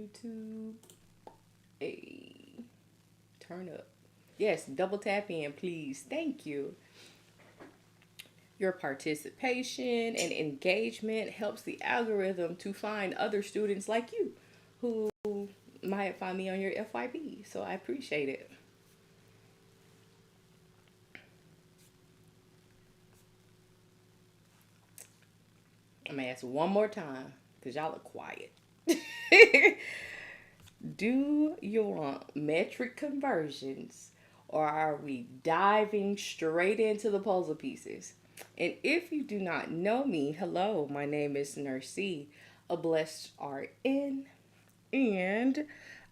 YouTube. Hey, turn up. Yes, double tap in, please. Thank you. Your participation and engagement helps the algorithm to find other students like you who might find me on your FYP. So I appreciate it. I'm gonna ask one more time because y'all are quiet. Do you want metric conversions or are we diving straight into the puzzle pieces? And if you do not know me, hello, my name is Nursey, a blessed RN, and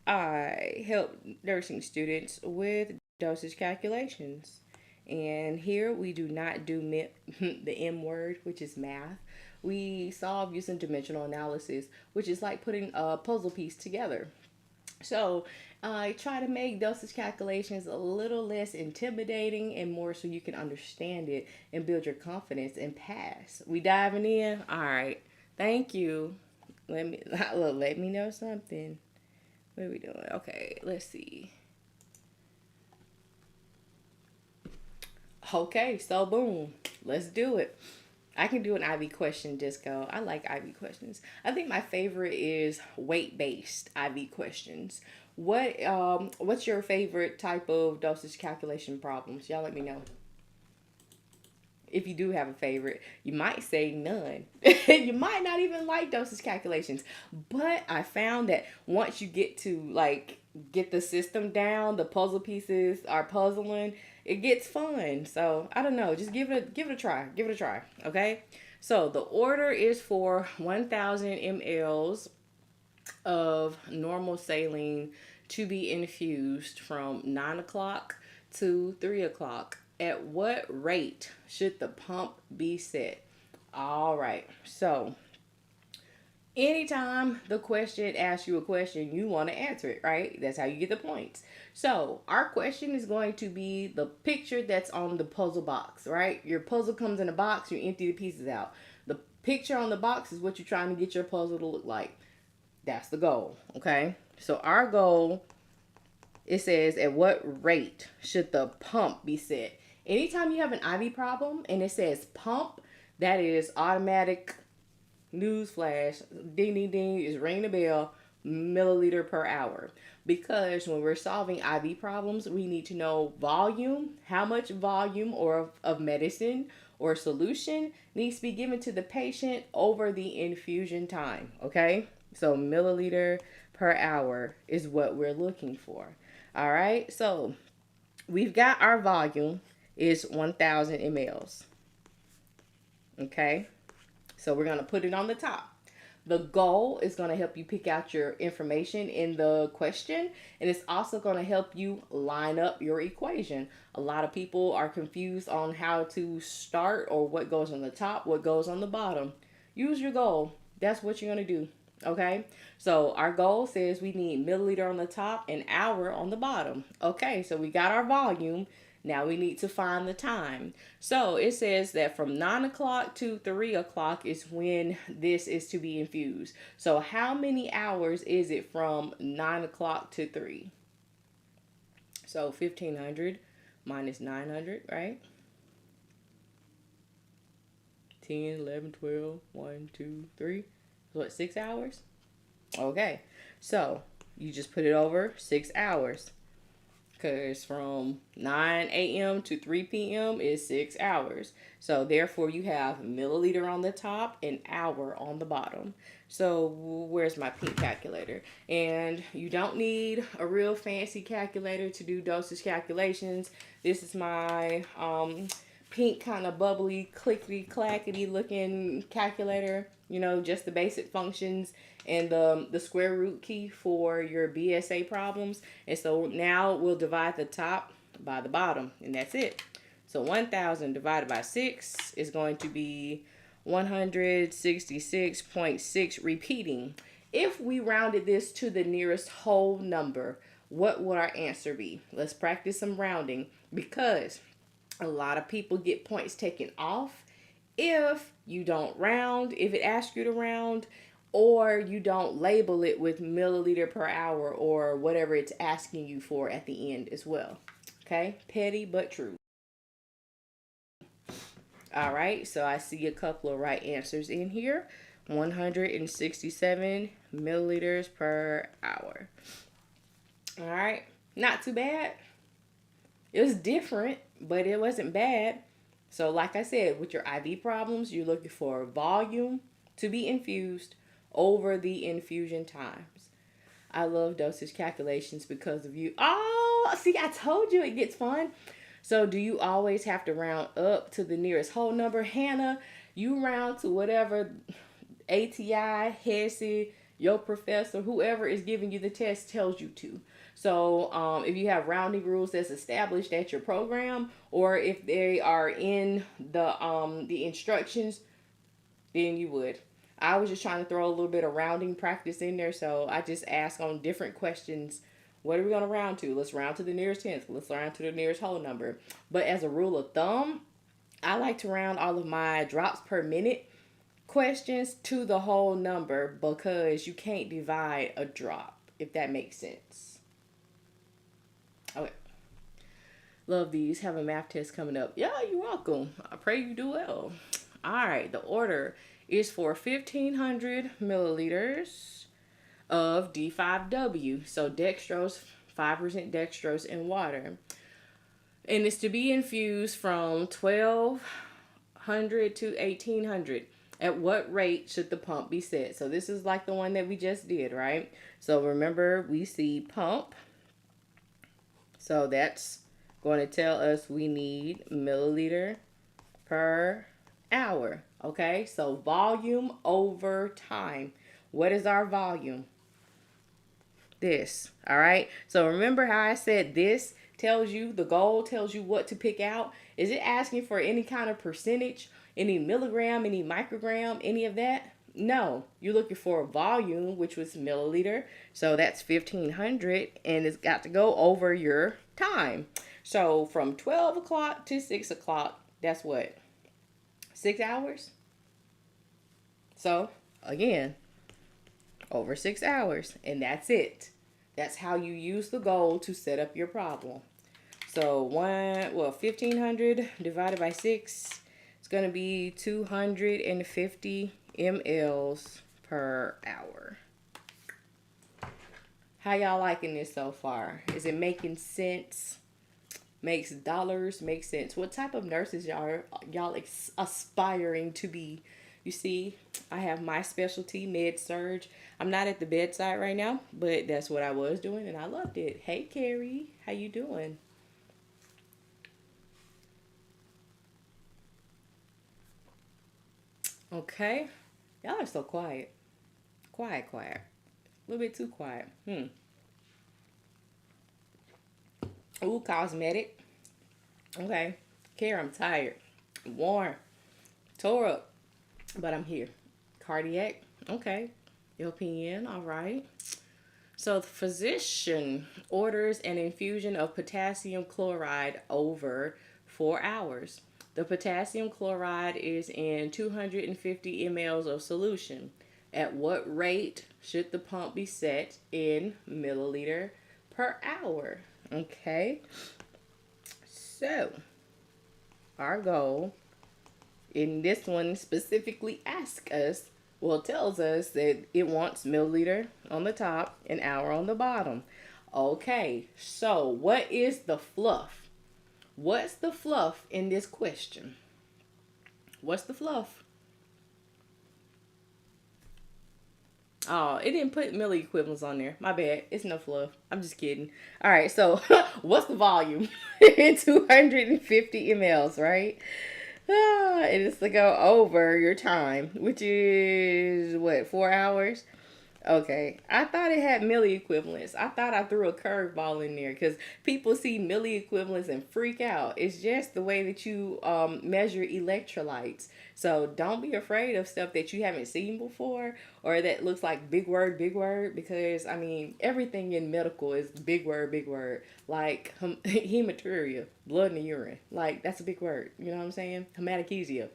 I help nursing students with dosage calculations. And here we do not do the M word, which is math. We solve using dimensional analysis, which is like putting a puzzle piece together. So I try to make dosage calculations a little less intimidating and more so you can understand it and build your confidence and pass. We diving in? All right. Thank you. Let me look, let me know something. What are we doing? Okay, let's see. Okay, so boom. Let's do it. I can do an IB question, Disco. I like IB questions. I think my favorite is weight-based IB questions. What's your favorite type of dosage calculation problems? Y'all let me know. If you do have a favorite, you might say none. You might not even like dosage calculations. But I found that once you get to like get the system down, the puzzle pieces are puzzling, it gets fun. So I don't know. Just give it a try. Give it a try. Okay. So the order is for 1,000 mLs of normal saline to be infused from 9 o'clock to 3 o'clock. At what rate should the pump be set? All right. So anytime the question asks you a question, you want to answer it, right? That's how you get the points. So our question is going to be the picture that's on the puzzle box, right? Your puzzle comes in a box, you empty the pieces out. The picture on the box is what you're trying to get your puzzle to look like. That's the goal, okay? So our goal, it says at what rate should the pump be set? Anytime you have an IV problem and it says pump, that is automatic newsflash, ding ding ding, is ringing the bell, milliliter per hour. Because when we're solving IV problems, we need to know volume, how much volume or of medicine or solution needs to be given to the patient over the infusion time. Okay, so milliliter per hour is what we're looking for. All right, so we've got our volume is 1,000 mLs. Okay, so we're going to put it on the top. The goal is going to help you pick out your information in the question, and it's also going to help you line up your equation. A lot of people are confused on how to start or what goes on the top, what goes on the bottom. Use your goal. That's what you're going to do. Okay, so our goal says we need milliliter on the top and hour on the bottom. Okay, so we got our volume. Now we need to find the time. So it says that from 9 o'clock to 3 o'clock is when this is to be infused. So how many hours is it from 9 o'clock to 3? So 1,500 minus 900, right? 10, 11, 12, 1, 2, 3. What, 6 hours? Okay, so you just put it over 6 hours. Because from 9 a.m. to 3 p.m. is 6 hours. So therefore you have milliliter on the top and hour on the bottom. So where's my pink calculator? And you don't need a real fancy calculator to do dosage calculations. This is my pink kind of bubbly, clickety clackety looking calculator. You know, just the basic functions and the square root key for your BSA problems. And so now we'll divide the top by the bottom, and that's it. So 1,000 divided by 6 is going to be 166.6 repeating. If we rounded this to the nearest whole number, what would our answer be? Let's practice some rounding, because a lot of people get points taken off if you don't round, if it asks you to round, or you don't label it with milliliter per hour or whatever it's asking you for at the end as well. Okay, petty but true. All right, so I see a couple of right answers in here. 167 milliliters per hour. All right, not too bad. It was different, but it wasn't bad. So, like I said, with your IV problems, you're looking for volume to be infused over the infusion times. I love dosage calculations because of you. Oh, see, I told you it gets fun. So, do you always have to round up to the nearest whole number? Hannah, you round to whatever ATI, HESI, your professor, whoever is giving you the test tells you to. So if you have rounding rules that's established at your program, or if they are in the instructions, then you would. I was just trying to throw a little bit of rounding practice in there, so I just ask on different questions. What are we going to round to? Let's round to the nearest tenth. Let's round to the nearest whole number. But as a rule of thumb, I like to round all of my drops per minute questions to the whole number because you can't divide a drop, if that makes sense. Okay. Love these. Have a math test coming up. Yeah, you're welcome. I pray you do well. All right. The order is for 1,500 milliliters of D5W. So dextrose, 5% dextrose in water. And it's to be infused from 1,200 to 1,800. At what rate should the pump be set? So this is like the one that we just did, right? So remember, we see pump. So that's going to tell us we need milliliter per hour. Okay, so volume over time. What is our volume? This. All right. So remember how I said this tells you, the goal tells you what to pick out. Is it asking for any kind of percentage, any milligram, any microgram, any of that? No, you're looking for volume, which was milliliter. So that's 1,500, and it's got to go over your time. So from 12 o'clock to 6 o'clock, that's what? 6 hours? So again, over 6 hours, and that's it. That's how you use the goal to set up your problem. So 1,500 divided by 6, it's going to be 250 mLs per hour. How y'all liking this so far? Is it making sense? Makes dollars make sense? What type of nurses y'all aspiring to be? You see, I have my specialty, med surge. I'm not at the bedside right now, but that's what I was doing, and I loved it. Hey, Carrie, how you doing? Okay. Y'all are so quiet. Quiet. A little bit too quiet. Ooh, cosmetic. Okay. Care, I'm tired. Warm. Tore up. But I'm here. Cardiac. Okay. LPN. All right. So the physician orders an infusion of potassium chloride over 4 hours. The potassium chloride is in 250 mLs of solution. At what rate should the pump be set in milliliter per hour? Okay. So our goal in this one specifically asks us, well, it tells us that it wants milliliter on the top and hour on the bottom. Okay, so what is the fluff? What's the fluff in this question? What's the fluff? Oh, it didn't put milliequivalents on there. My bad. It's no fluff. I'm just kidding. All right, so what's the volume? 250 mLs, right? It is to go over your time, which is what, 4 hours? Okay, I thought it had milli equivalents. I thought I threw a curveball in there because people see milli equivalents and freak out. It's just the way that you measure electrolytes. So don't be afraid of stuff that you haven't seen before or that looks like big word, because I mean, everything in medical is big word. Like hematuria, blood in the urine. Like, that's a big word. You know what I'm saying? Hematochezia,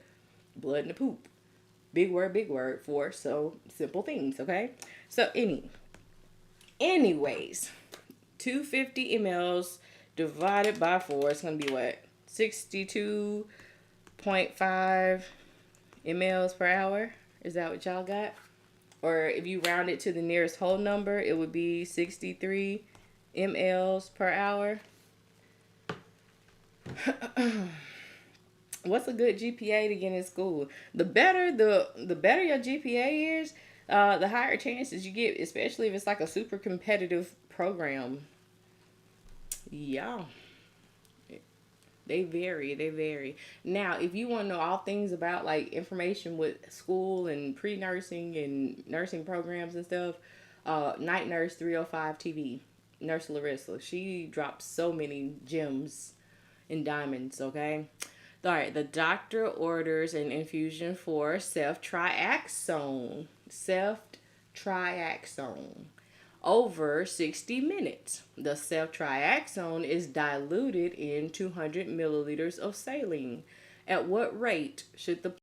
blood in the poop. Big word for so simple things, okay? So anyways, 250 mLs divided by 4, it's going to be what? 62.5 mLs per hour. Is that what y'all got? Or if you round it to the nearest whole number, it would be 63 mLs per hour. What's a good GPA to get in school? The better your GPA is, the higher chances you get, especially if it's like a super competitive program. Yeah. They vary. Now, if you want to know all things about like information with school and pre-nursing and nursing programs and stuff, Night Nurse 305 TV, Nurse Larissa, she drops so many gems and diamonds, okay? All right, the doctor orders an infusion for ceftriaxone over 60 minutes. The ceftriaxone is diluted in 200 milliliters of saline. At what rate should the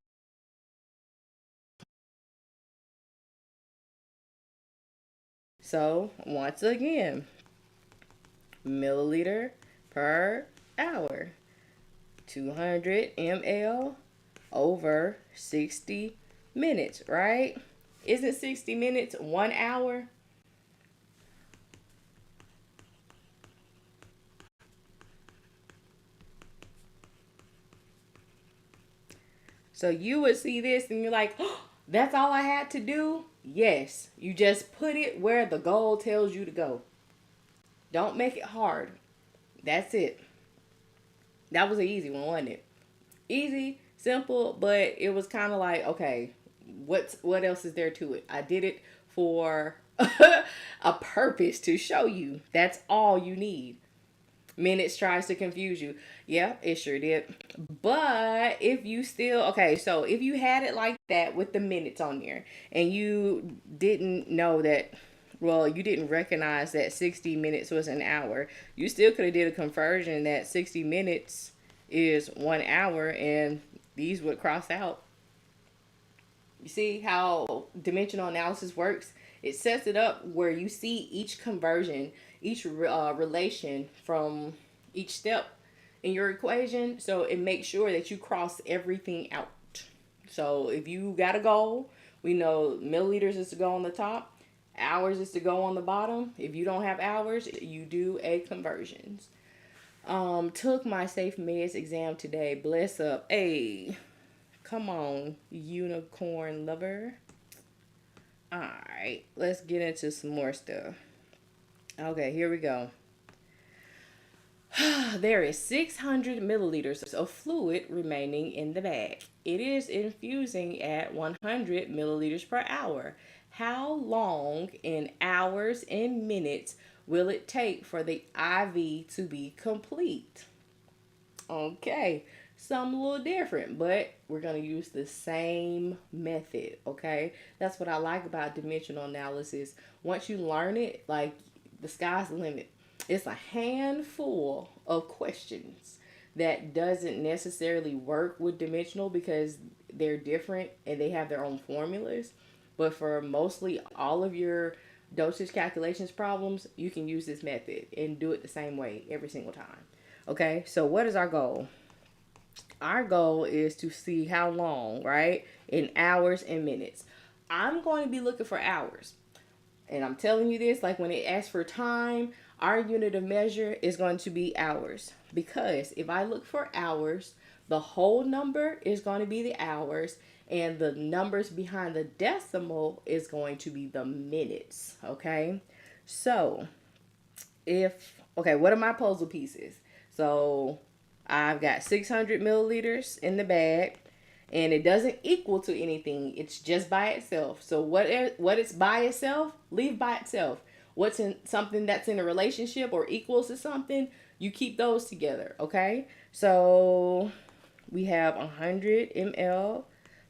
So, once again, milliliter per hour. 200 ml over 60 minutes, right? Isn't 60 minutes 1 hour? So you would see this and you're like, oh, that's all I had to do? Yes, you just put it where the goal tells you to go. Don't make it hard. That's it. That was an easy one, wasn't it? Easy, simple, but it was kind of like, okay, what else is there to it? I did it for a purpose to show you. That's all you need. Minutes tries to confuse you. Yeah, it sure did. But if you still, okay, so if you had it like that with the minutes on there and you didn't know that, well, you didn't recognize that 60 minutes was an hour, you still could have did a conversion that 60 minutes is 1 hour and these would cross out. You see how dimensional analysis works? It sets it up where you see each conversion, each relation from each step in your equation. So it makes sure that you cross everything out. So if you got a goal, we know milliliters is to go on the top, hours is to go on the bottom. If you don't have hours, you do a conversions. Took my safe meds exam today. Bless up. Hey, come on, unicorn lover. Alright, let's get into some more stuff. Okay, here we go. There is 600 milliliters of fluid remaining in the bag. It is infusing at 100 milliliters per hour. How long in hours and minutes will it take for the IV to be complete? Okay, some a little different, but we're going to use the same method, okay? That's what I like about dimensional analysis. Once you learn it, like, the sky's the limit. It's a handful of questions that doesn't necessarily work with dimensional because they're different and they have their own formulas. But for mostly all of your dosage calculations problems, you can use this method and do it the same way every single time. Okay, so what is our goal? Our goal is to see how long, right? In hours and minutes. I'm going to be looking for hours. And I'm telling you this, like when it asks for time, our unit of measure is going to be hours. Because if I look for hours, the whole number is going to be the hours. And the numbers behind the decimal is going to be the minutes. Okay? So, what are my puzzle pieces? So, I've got 600 milliliters in the bag. And it doesn't equal to anything. It's just by itself. So what it's by itself, leave by itself. What's in something that's in a relationship or equals to something, you keep those together, okay? So we have 100 ml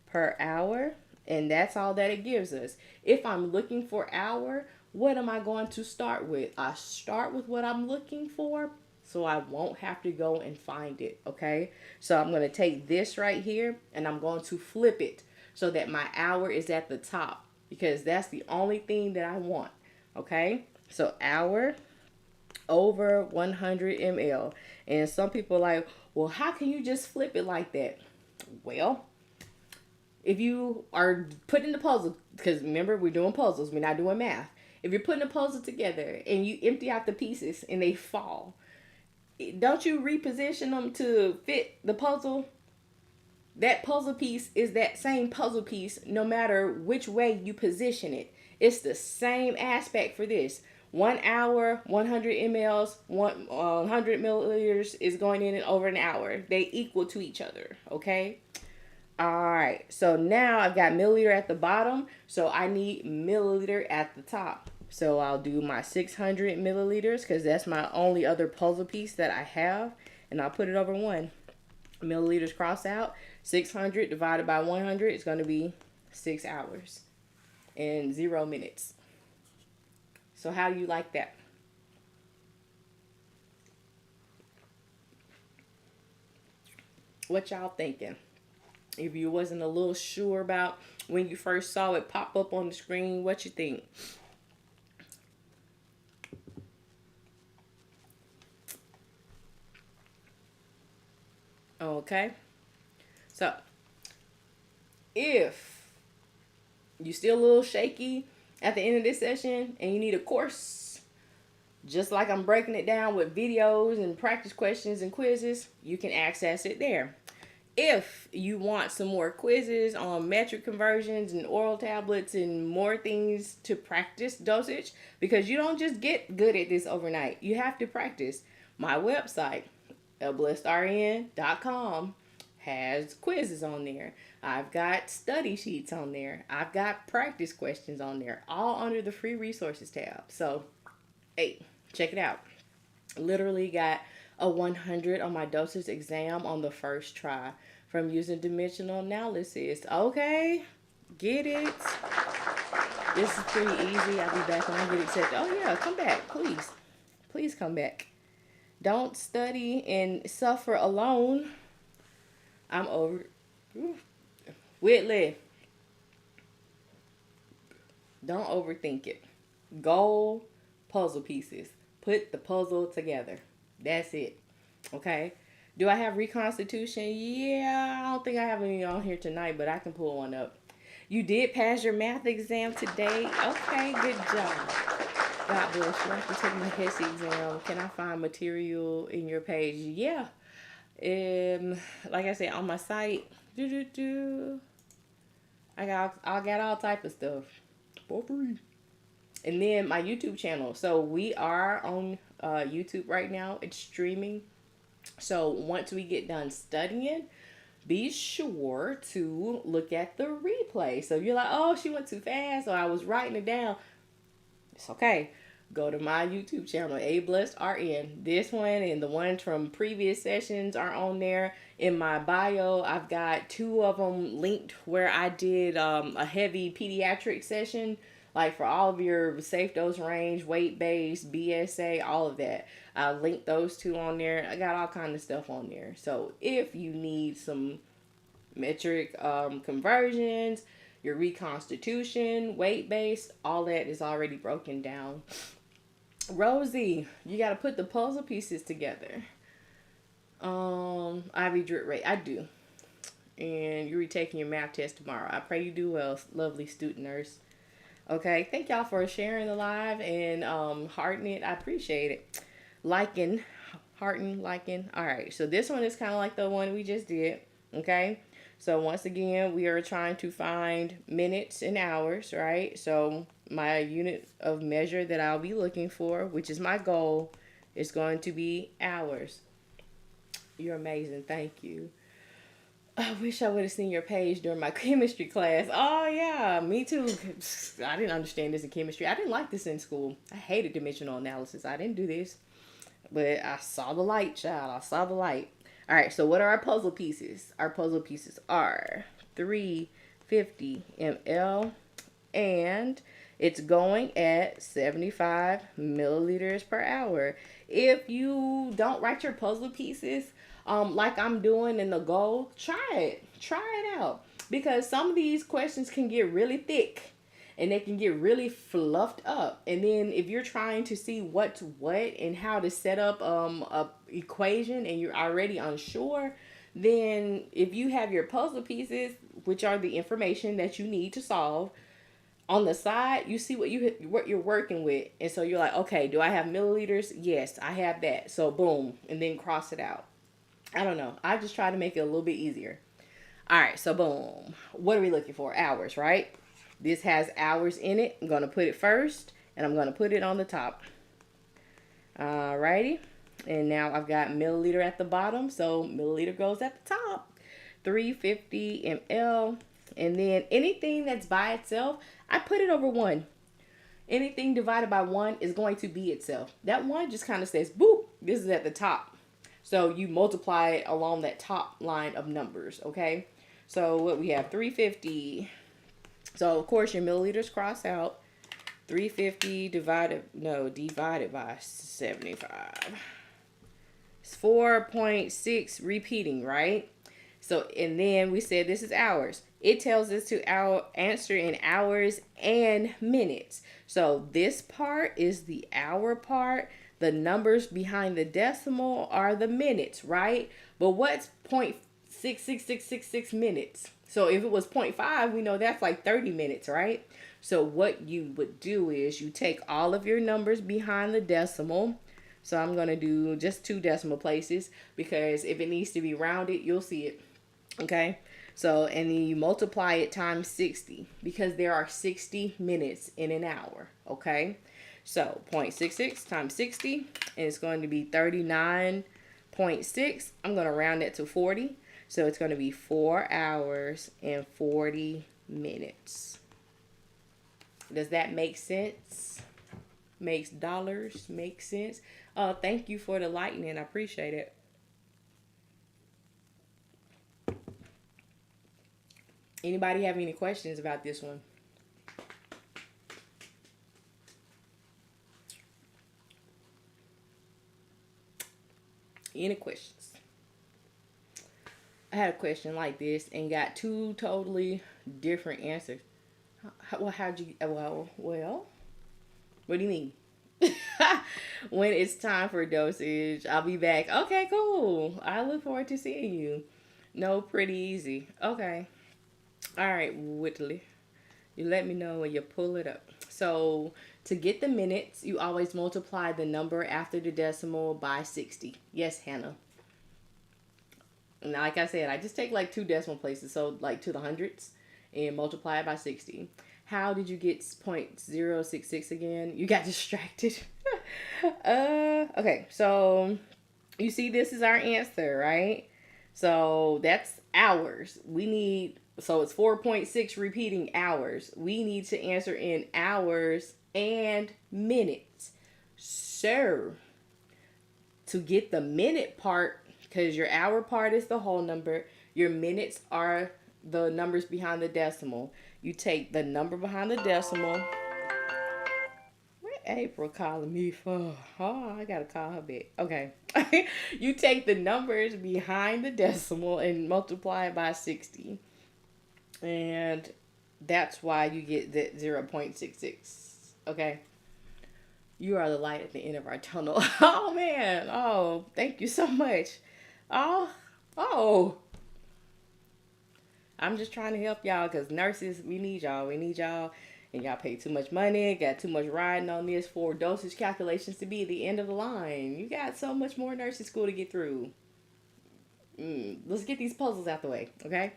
per hour, and that's all that it gives us. If I'm looking for hour, what am I going to start with? I start with what I'm looking for, so I won't have to go and find it, okay? So I'm going to take this right here, and I'm going to flip it. so that my hour is at the top, because that's the only thing that I want. Okay, so hour over 100 ml. And some people are like, well, how can you just flip it like that? Well, if you are putting the puzzle, because remember, we're doing puzzles, we're not doing math. If you're putting a puzzle together and you empty out the pieces and they fall, don't you reposition them to fit the puzzle? That puzzle piece is that same puzzle piece no matter which way you position it. It's the same aspect for this. 1 hour, 100 mLs, 100 milliliters is going in over an hour. They equal to each other, okay? All right, so now I've got milliliter at the bottom, so I need milliliter at the top. So I'll do my 600 milliliters because that's my only other puzzle piece that I have, and I'll put it over 1. Milliliters cross out. 600 divided by 100 is going to be 6 hours and 0 minutes. So how do you like that? What y'all thinking? If you wasn't a little sure about when you first saw it pop up on the screen, what you think? Okay. So, if you still a little shaky at the end of this session and you need a course, just like I'm breaking it down with videos and practice questions and quizzes, you can access it there. If you want some more quizzes on metric conversions and oral tablets and more things to practice dosage, because you don't just get good at this overnight, you have to practice. My website, blessedrn.com, has quizzes on there. I've got study sheets on there. I've got practice questions on there, all under the free resources tab. So, hey, check it out. Literally got a 100 on my dosage exam on the first try from using dimensional analysis. Okay, get it? This is pretty easy. I'll be back when I get accepted. Oh yeah, come back, please. Please come back. Don't study and suffer alone. I'm over. Whitley, don't overthink it. Goal, puzzle pieces. Put the puzzle together. That's it. Okay. Do I have Reconstitution? Yeah, I don't think I have any on here tonight, but I can pull one up. You did pass your math exam today. Okay, good job. God bless you. I have to take my HESI exam. Can I find material in your page? Yeah. Like I said, on my site, I got all type of stuff for free. And then my YouTube channel. So we are on YouTube right now. It's streaming. So once we get done studying, be sure to look at the replay. So if you're like, oh, she went too fast, or I was writing it down, it's okay. Go to my YouTube channel, A Blessed RN. This one and the ones from previous sessions are on there. In my bio, I've got 2 of them linked where I did a heavy pediatric session. Like for all of your safe dose range, weight-based, BSA, all of that. I linked those 2 on there. I got all kind of stuff on there. So if you need some metric conversions, your reconstitution, weight-based, all that is already broken down. Rosie, you got to put the puzzle pieces together. IV drip rate, I do. And you're retaking your math test tomorrow. I pray you do well, lovely student nurse. Okay, thank y'all for sharing the live and hearting it. I appreciate it. Liking. All right, so this one is kind of like the one we just did. Okay, so once again, we are trying to find minutes and hours, right? So my unit of measure that I'll be looking for, which is my goal, is going to be hours. You're amazing. Thank you. I wish I would have seen your page during my chemistry class. Oh, yeah, me too. I didn't understand this in chemistry. I didn't like this in school. I hated dimensional analysis. I didn't do this. But I saw the light, child. I saw the light. All right, so what are our puzzle pieces? Our puzzle pieces are 350 ml, and it's going at 75 milliliters per hour. If you don't write your puzzle pieces, like I'm doing in the goal, try it out. because some of these questions can get really thick and they can get really fluffed up. And then if you're trying to see what's what and how to set up a equation and you're already unsure, then if you have your puzzle pieces, which are the information that you need to solve, on the side, you see what you're working with. And so you're like, okay, do I have milliliters? Yes, I have that. So boom, and then cross it out. I don't know. I just try to make it a little bit easier. All right, so boom. What are we looking for? Hours, right? This has hours in it. I'm going to put it first, and I'm going to put it on the top. Alrighty. And now I've got milliliter at the bottom, so milliliter goes at the top. 350 ml. And then anything that's by itself, I put it over 1. Anything divided by 1 is going to be itself. That 1 just kind of says, boop, this is at the top. So you multiply it along that top line of numbers, okay? So what we have, 350. So, of course, your milliliters cross out. 350 divided by 75. It's 4.6 repeating, right? So, and then we said this is hours. It tells us to answer in hours and minutes. So this part is the hour part. The numbers behind the decimal are the minutes, right? But what's 0.66666 minutes? So if it was 0.5, we know that's like 30 minutes, right? So what you would do is you take all of your numbers behind the decimal. So I'm going to do just 2 decimal places because if it needs to be rounded, you'll see it. Okay. So, and then you multiply it times 60 because there are 60 minutes in an hour. Okay. So 0.66 times 60, and it's going to be 39.6. I'm going to round it to 40. So it's going to be 4 hours and 40 minutes. Does that make sense? Makes dollars make sense? Thank you for the lightning. I appreciate it. Anybody have any questions about this one? Any questions? I had a question like this and got 2 totally different answers. How'd you, well, what do you mean? When it's time for dosage, I'll be back. Okay, cool. I look forward to seeing you. No, pretty easy. Okay. All right, Whitley. You let me know when you pull it up. So to get the minutes, you always multiply the number after the decimal by 60. Yes, Hannah. And like I said, I just take like 2 decimal places, so like to the hundreds, and multiply it by 60. How did you get 0.066 again? You got distracted. Okay, so you see this is our answer, right? So that's hours. So it's 4.6 repeating hours. We need to answer in hours and minutes. So to get the minute part, because your hour part is the whole number, your minutes are the numbers behind the decimal. You take the number behind the decimal. What April calling me for? Oh, I gotta call her back. Okay. You take the numbers behind the decimal and multiply it by 60. And that's why you get that 0.66. Okay. You are the light at the end of our tunnel. Oh, man. Oh, thank you so much. Oh. I'm just trying to help y'all because nurses, we need y'all. And y'all pay too much money. Got too much riding on this for dosage calculations to be at the end of the line. You got so much more nursing school to get through. Let's get these puzzles out the way, okay?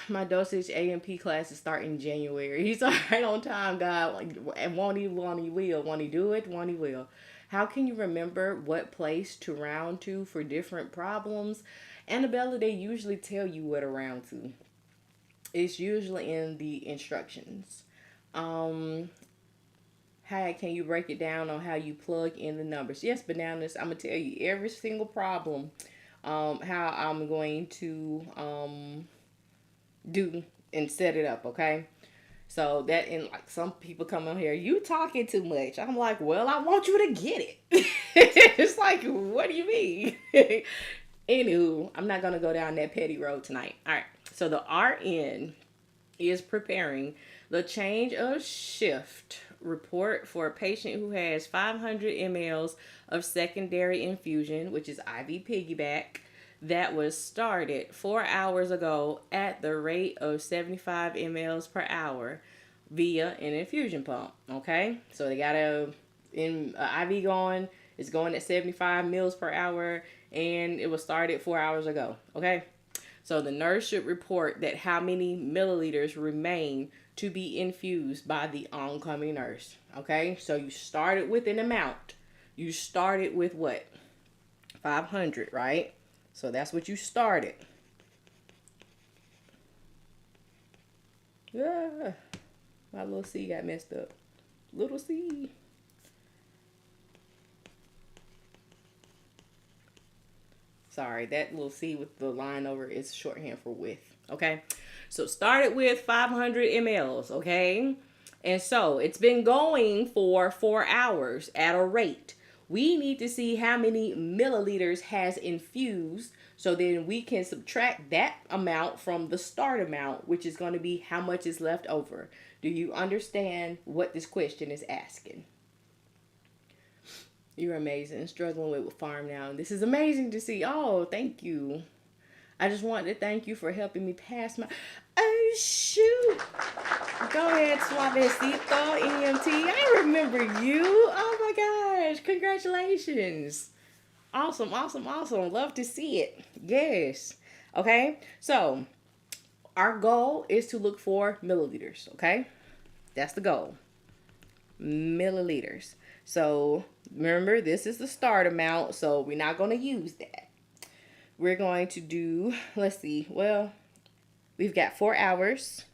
My dosage A&P class is starting in January. He's all right on time, God. And won't he will. Won't he do it? Won't he will. How can you remember what place to round to for different problems? Annabella, they usually tell you what to round to. It's usually in the instructions. How can you break it down on how you plug in the numbers? Yes, Bananas, I'm going to tell you every single problem, how I'm going to do and set it up, okay? So that, and like some people come on here, you talking too much. I'm like, well, I want you to get it. It's like, what do you mean? Anywho, I'm not going to go down that petty road tonight. All right. So the RN is preparing the change of shift report for a patient who has 500 mLs of secondary infusion, which is IV piggyback, that was started 4 hours ago at the rate of 75 mLs per hour via an infusion pump. Okay, so they got an IV going. It's going at 75 mils per hour, and it was started 4 hours ago. Okay, so the nurse should report that how many milliliters remain to be infused by the oncoming nurse. Okay, so you started with an amount. You started with what? 500, right? So that's what you started. Yeah, my little C got messed up. Little C. Sorry, that little C with the line over is shorthand for width. Okay, so started with 500 mLs. Okay, and so it's been going for 4 hours at a rate. We need to see how many milliliters has infused, so then we can subtract that amount from the start amount, which is going to be how much is left over. Do you understand what this question is asking? You're amazing. Struggling with farm now. This is amazing to see. Oh, thank you. I just wanted to thank you for helping me pass my... Oh, shoot. Go ahead, Suavecito, EMT. I remember you. Oh, my gosh. Congratulations. Awesome, awesome, awesome. Love to see it. Yes. Okay. So, our goal is to look for milliliters. Okay. That's the goal. Milliliters. So remember, this is the start amount, so we're not going to use that. We're going to do, let's see, well, we've got 4 hours,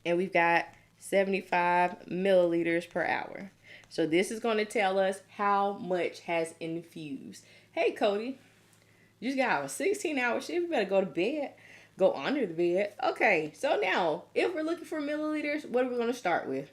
and we've got 75 milliliters per hour. So this is going to tell us how much has infused. Hey, Cody, you just got a 16-hour shift. You better go to bed. Go under the bed. Okay, so now, if we're looking for milliliters, what are we going to start with?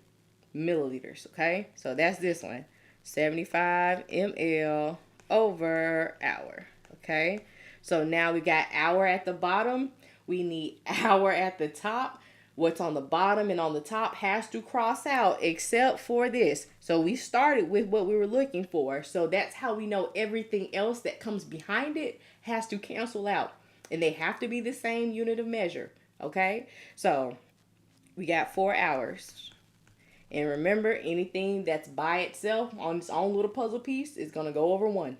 Milliliters, okay? So that's this one. 75 ml over hour, okay? So now we got hour at the bottom. We need hour at the top. What's on the bottom and on the top has to cross out except for this. So we started with what we were looking for. So that's how we know everything else that comes behind it has to cancel out. And they have to be the same unit of measure, okay? So we got 4 hours. And remember, anything that's by itself on its own little puzzle piece is going to go over 1.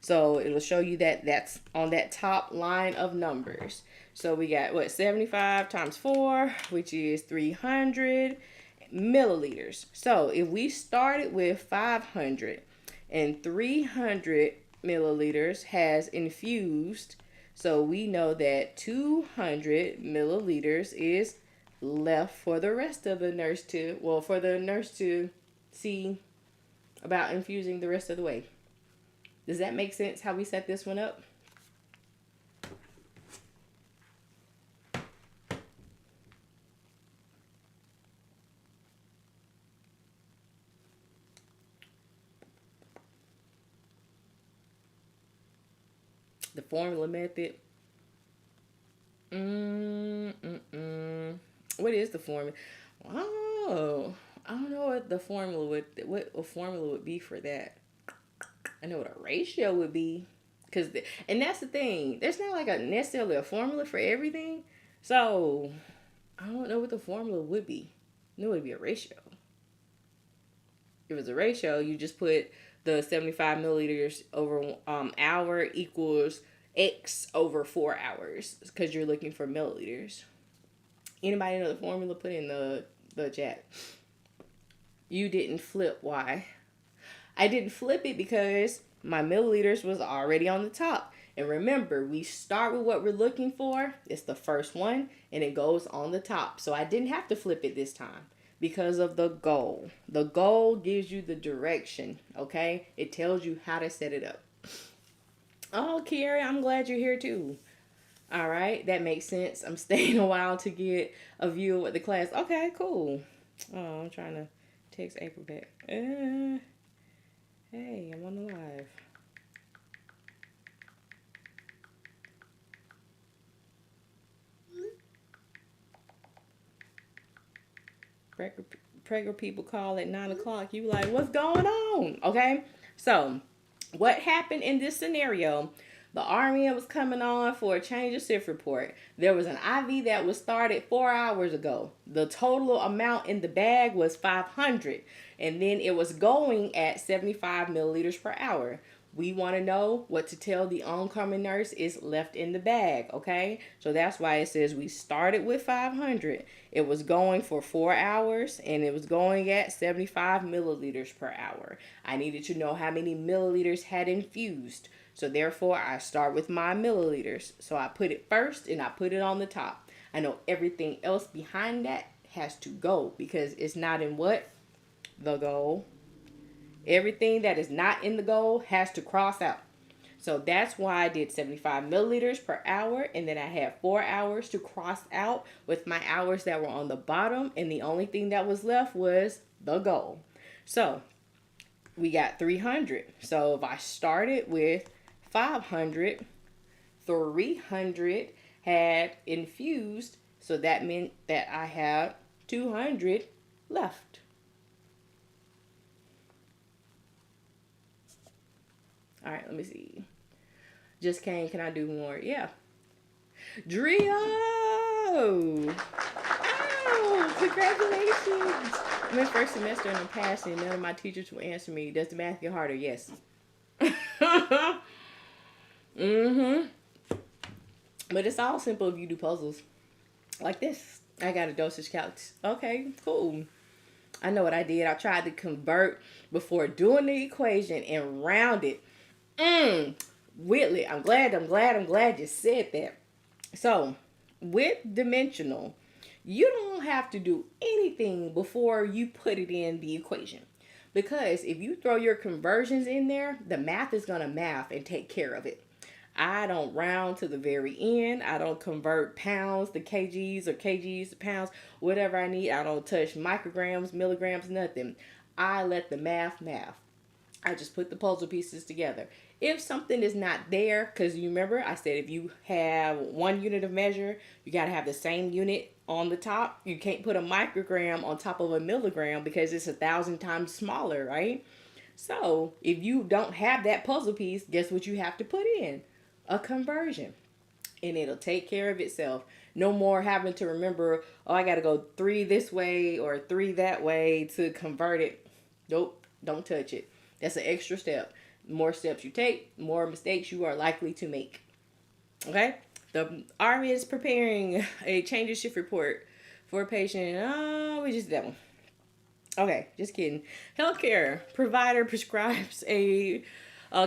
So it'll show you that that's on that top line of numbers. So we got, what, 75 times 4, which is 300 milliliters. So if we started with 500 and 300 milliliters has infused, so we know that 200 milliliters is left for the rest of the nurse to, well, for the nurse to see about infusing the rest of the way. Does that make sense how we set this one up? The formula method. What is the formula? Oh, I don't know what the formula would, what a formula would be for that. I know what a ratio would be, and that's the thing. There's not like necessarily a formula for everything, so I don't know what the formula would be. No, it would be a ratio. If it's a ratio, you just put the 75 milliliters over hour equals X over 4 hours, because you're looking for milliliters. Anybody know the formula? Put in the chat. You didn't flip. Why? I didn't flip it because my milliliters was already on the top. And remember, we start with what we're looking for. It's the first one, and it goes on the top. So I didn't have to flip it this time because of the goal. The goal gives you the direction, okay? It tells you how to set it up. Oh, Kiara, I'm glad you're here too. All right, that makes sense. I'm staying a while to get a view of what the class. Okay, cool. Oh, I'm trying to text April back. Hey, I'm on the live. Regular people call at 9 o'clock. You like, what's going on? Okay. So what happened in this scenario? The RN was coming on for a change of shift report. There was an IV that was started 4 hours ago. The total amount in the bag was 500, and then it was going at 75 milliliters per hour. We want to know what to tell the oncoming nurse is left in the bag, okay? So that's why it says we started with 500. It was going for 4 hours, and it was going at 75 milliliters per hour. I needed to know how many milliliters had infused. So therefore, I start with my milliliters. So I put it first, and I put it on the top. I know everything else behind that has to go because it's not in what? The goal. Everything that is not in the goal has to cross out. So that's why I did 75 milliliters per hour. And then I had 4 hours to cross out with my hours that were on the bottom. And the only thing that was left was the goal. So we got 300. So if I started with 500, 300 had infused. So that meant that I had 200 left. All right, let me see. Just came. Can I do more? Yeah. Drio! Oh, congratulations. I'm in first semester and I'm passing. None of my teachers will answer me. Does the math get harder? Yes. Mm-hmm. But it's all simple if you do puzzles. Like this. I got a dosage calc. Okay, cool. I know what I did. I tried to convert before doing the equation and round it. Whitley, I'm glad you said that. So, with dimensional, you don't have to do anything before you put it in the equation. Because if you throw your conversions in there, the math is going to math and take care of it. I don't round to the very end. I don't convert pounds to kgs or kgs to pounds, whatever I need. I don't touch micrograms, milligrams, nothing. I let the math. I just put the puzzle pieces together. If something is not there, because you remember I said if you have 1 unit of measure, you got to have the same unit on the top. You can't put a microgram on top of a milligram because it's 1,000 times smaller, right? So if you don't have that puzzle piece, guess what you have to put in? A conversion. And it'll take care of itself. No more having to remember, oh, I got to go 3 this way or 3 that way to convert it. Nope, don't touch it. That's an extra step. The more steps you take, the more mistakes you are likely to make. Okay? The RN is preparing a change of shift report for a patient. Oh, we just did that one. Okay, just kidding. Healthcare provider prescribes a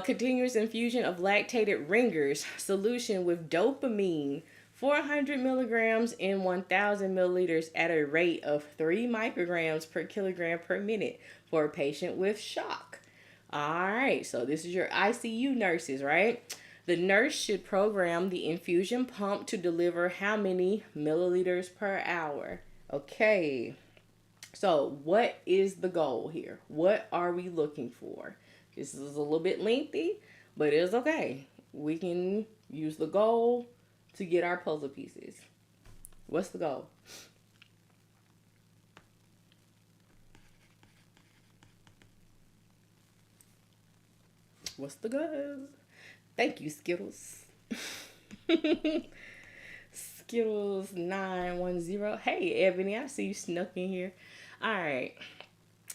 continuous infusion of lactated ringers solution with dopamine, 400 milligrams in 1,000 milliliters at a rate of 3 micrograms per kilogram per minute for a patient with shock. All right, so this is your ICU nurses, right? The nurse should program the infusion pump to deliver how many milliliters per hour? Okay, so what is the goal here? What are we looking for? This is a little bit lengthy, but it's okay. We can use the goal to get our puzzle pieces. What's the goal? What's the goal? Thank you, Skittles. Skittles 910. Hey, Ebony, I see you snuck in here. All right.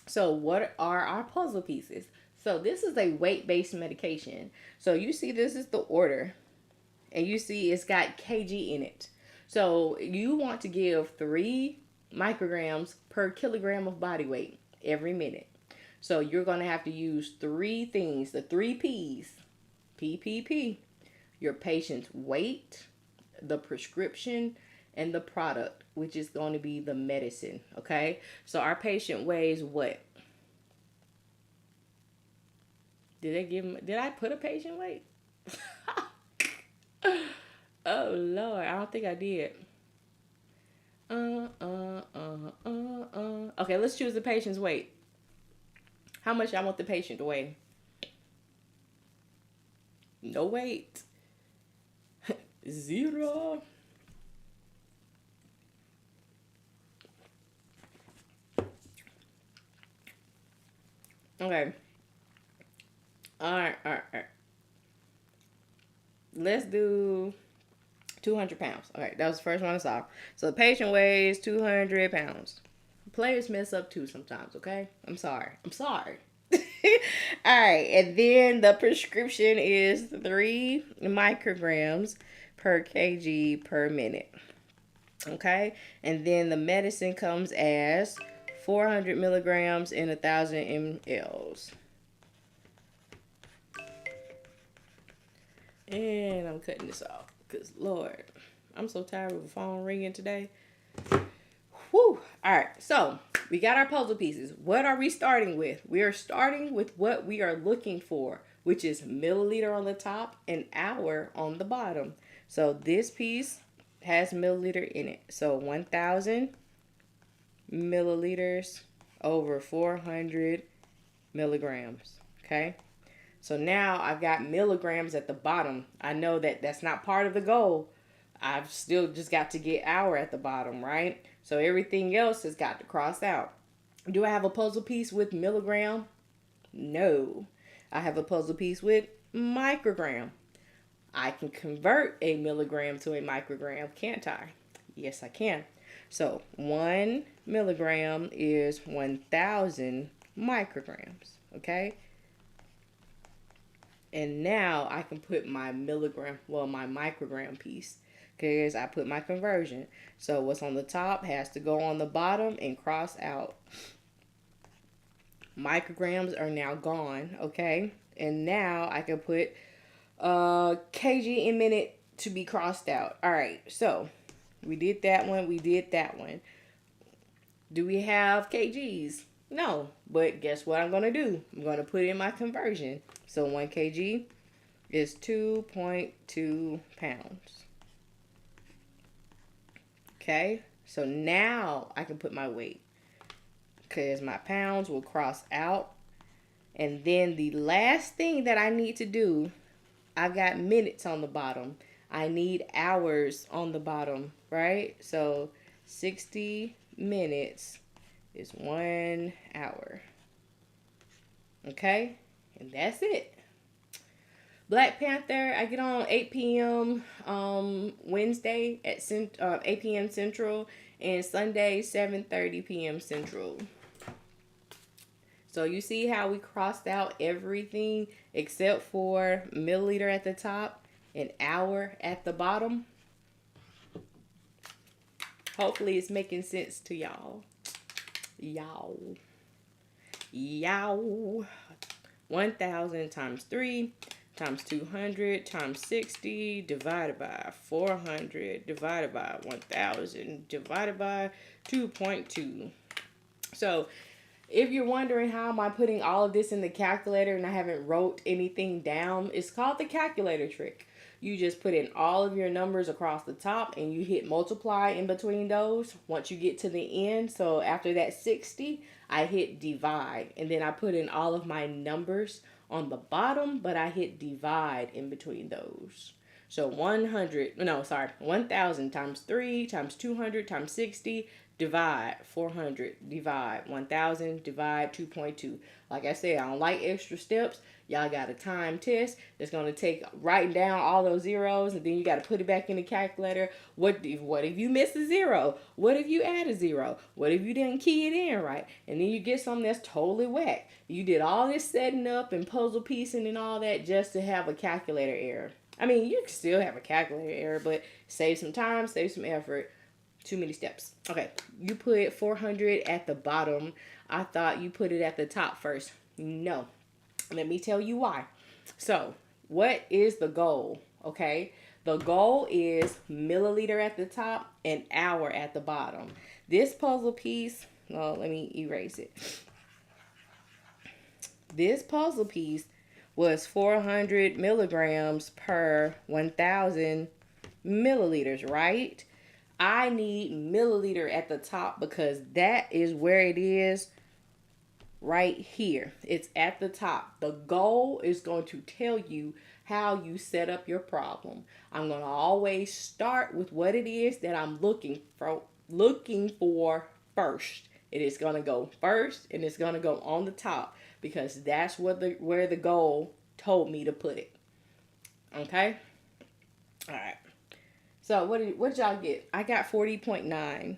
So what are our puzzle pieces? So this is a weight-based medication. So you see this is the order. And you see it's got kg in it. So you want to give 3 micrograms per kilogram of body weight every minute. So you're going to have to use 3 things, the 3 P's. PPP. Your patient's weight, the prescription, and the product, which is going to be the medicine. Okay? So our patient weighs what? Did I put a patient weight? Oh, Lord. I don't think I did. Okay, let's choose the patient's weight. How much I want the patient to weigh? No weight. 0. Okay. All right, all right, all right. Let's do 200 pounds. Okay, that was the first one I saw. So the patient weighs 200 pounds. Players mess up too sometimes, okay? I'm sorry. I'm sorry. All right, and then the prescription is 3 micrograms per kg per minute. Okay, and then the medicine comes as 400 milligrams in 1,000 mLs. And I'm cutting this off because, Lord, I'm so tired of the phone ringing today. Whew. All right, so we got our puzzle pieces. What are we starting with? We are starting with what we are looking for, which is milliliter on the top and hour on the bottom. So this piece has milliliter in it. So 1,000 milliliters over 400 milligrams. Okay. So now I've got milligrams at the bottom. I know that that's not part of the goal. I've still just got to get hour at the bottom, right? So everything else has got to cross out. Do I have a puzzle piece with milligram? No. I have a puzzle piece with microgram. I can convert a milligram to a microgram, can't I? Yes, I can. So 1 milligram is 1,000 micrograms, okay? And now I can put my my microgram piece, because I put my conversion. So what's on the top has to go on the bottom and cross out. Micrograms are now gone, okay? And now I can put kg in minute to be crossed out. All right, so we did that one. We did that one. Do we have kgs? No, but guess what I'm going to do? I'm going to put in my conversion. So 1 kg is 2.2 pounds. Okay, so now I can put my weight, because my pounds will cross out. And then the last thing that I need to do, I've got minutes on the bottom. I need hours on the bottom, right? So 60 minutes is 1 hour. Okay? And that's it. Black Panther, I get on 8 p.m. Wednesday at 8 p.m. Central, and Sunday 7:30 p.m. Central. So you see how we crossed out everything except for milliliter at the top and hour at the bottom? Hopefully it's making sense to y'all. Y'all. 1,000 times 3 times 200 times 60 divided by 400 divided by 1,000 divided by 2.2. So if you're wondering how am I putting all of this in the calculator and I haven't wrote anything down, it's called the calculator trick. You just put in all of your numbers across the top and you hit multiply in between those once you get to the end. So after that 60, I hit divide, and then I put in all of my numbers on the bottom, but I hit divide in between those. So 1,000 times 3 times 200 times 60 divide 400 divide 1,000 divide 2.2. Like I said, I don't like extra steps. Y'all got a time test that's going to take writing down all those zeros, and then you got to put it back in the calculator. What if you miss a zero? What if you add a zero? What if you didn't key it in right? And then you get something that's totally whack. You did all this setting up and puzzle piecing and all that just to have a calculator error. I mean, you can still have a calculator error, but save some time, save some effort. Too many steps. Okay, you put 400 at the bottom. I thought you put it at the top first. No. Let me tell you why. So, what is the goal? Okay, the goal is milliliter at the top and hour at the bottom. This puzzle piece, well, let me erase it. This puzzle piece was 400 milligrams per 1,000 milliliters, right? I need milliliter at the top because that is where it is right here. It's at the top. The goal is going to tell you how you set up your problem. I'm going to always start with what it is that I'm looking for first. It is going to go first, and it's going to go on the top because that's where the goal told me to put it. Okay? All right. So what did y'all get? I got 40.9.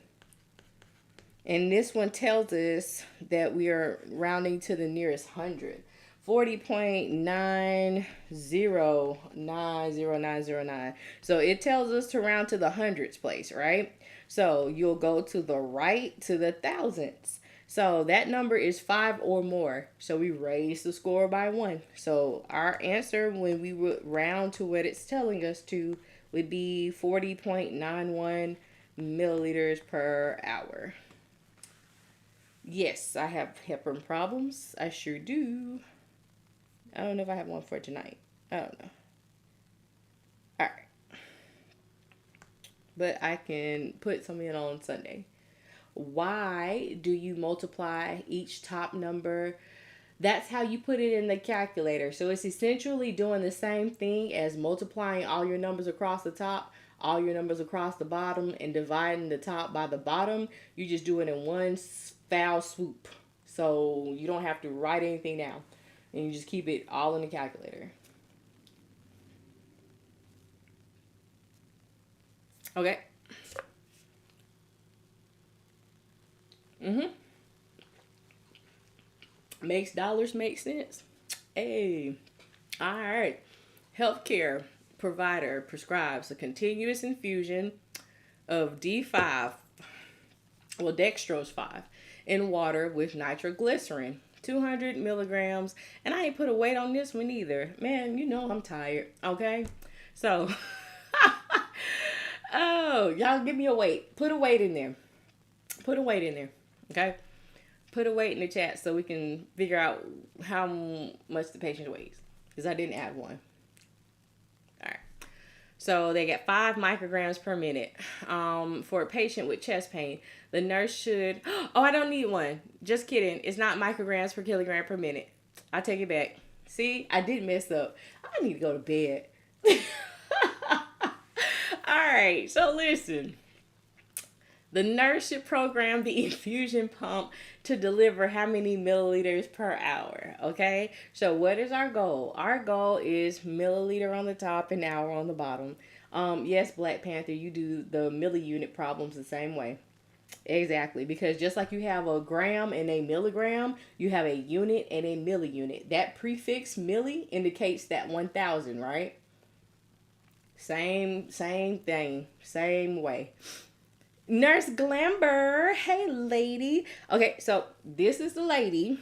And this one tells us that we are rounding to the nearest 100. 40.90900909. So it tells us to round to the hundreds place, right? So you'll go to the right to the thousands. So that number is 5 or more. So we raise the score by 1. So our answer when we would round to what it's telling us to would be 40.91 milliliters per hour. Yes, I have heparin problems. I sure do. I don't know if I have one for tonight. I don't know. All right. But I can put some in on Sunday. Why do you multiply each top number? That's how you put it in the calculator. So it's essentially doing the same thing as multiplying all your numbers across the top, all your numbers across the bottom, and dividing the top by the bottom. You just do it in one foul swoop. So you don't have to write anything down. And you just keep it all in the calculator. Okay. Makes dollars make sense. Hey. All right. Healthcare provider prescribes a continuous infusion of D5, well, dextrose 5, in water with nitroglycerin, 200 milligrams. And I ain't put a weight on this one either. Man, you know I'm tired. Okay. So, oh, y'all give me a weight. Put a weight in there. Put a weight in there. Okay. Put a weight in the chat so we can figure out how much the patient weighs. Because I didn't add one. All right. So they get 5 micrograms per minute. For a patient with chest pain, the nurse should... Oh, I don't need one. Just kidding. It's not micrograms per kilogram per minute. I take it back. See, I did mess up. I need to go to bed. All right. So listen. The nurse should program the infusion pump to deliver how many milliliters per hour, okay? So what is our goal? Our goal is milliliter on the top and hour on the bottom. Yes, Black Panther, you do the milli-unit problems the same way. Exactly, because just like you have a gram and a milligram, you have a unit and a milli-unit. That prefix milli indicates that 1,000, right? Same thing, same way. Nurse Glamber, hey lady. Okay, so this is the lady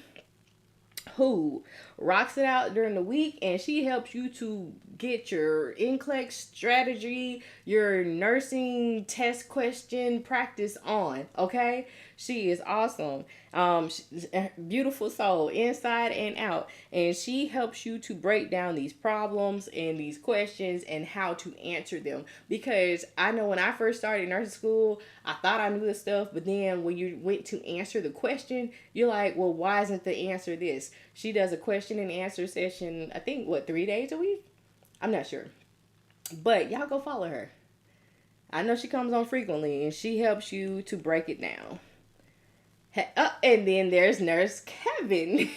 who rocks it out during the week, and she helps you to get your NCLEX strategy, your nursing test question practice on, okay? She is awesome. She's a beautiful soul inside and out, and she helps you to break down these problems and these questions and how to answer them. Because I know when I first started nursing school, I thought I knew this stuff, but then when you went to answer the question, you're like, well, why isn't the answer this? She does a question and answer session, I think, 3 days a week? I'm not sure. But y'all go follow her. I know she comes on frequently, and she helps you to break it down. And then there's Nurse Kevin,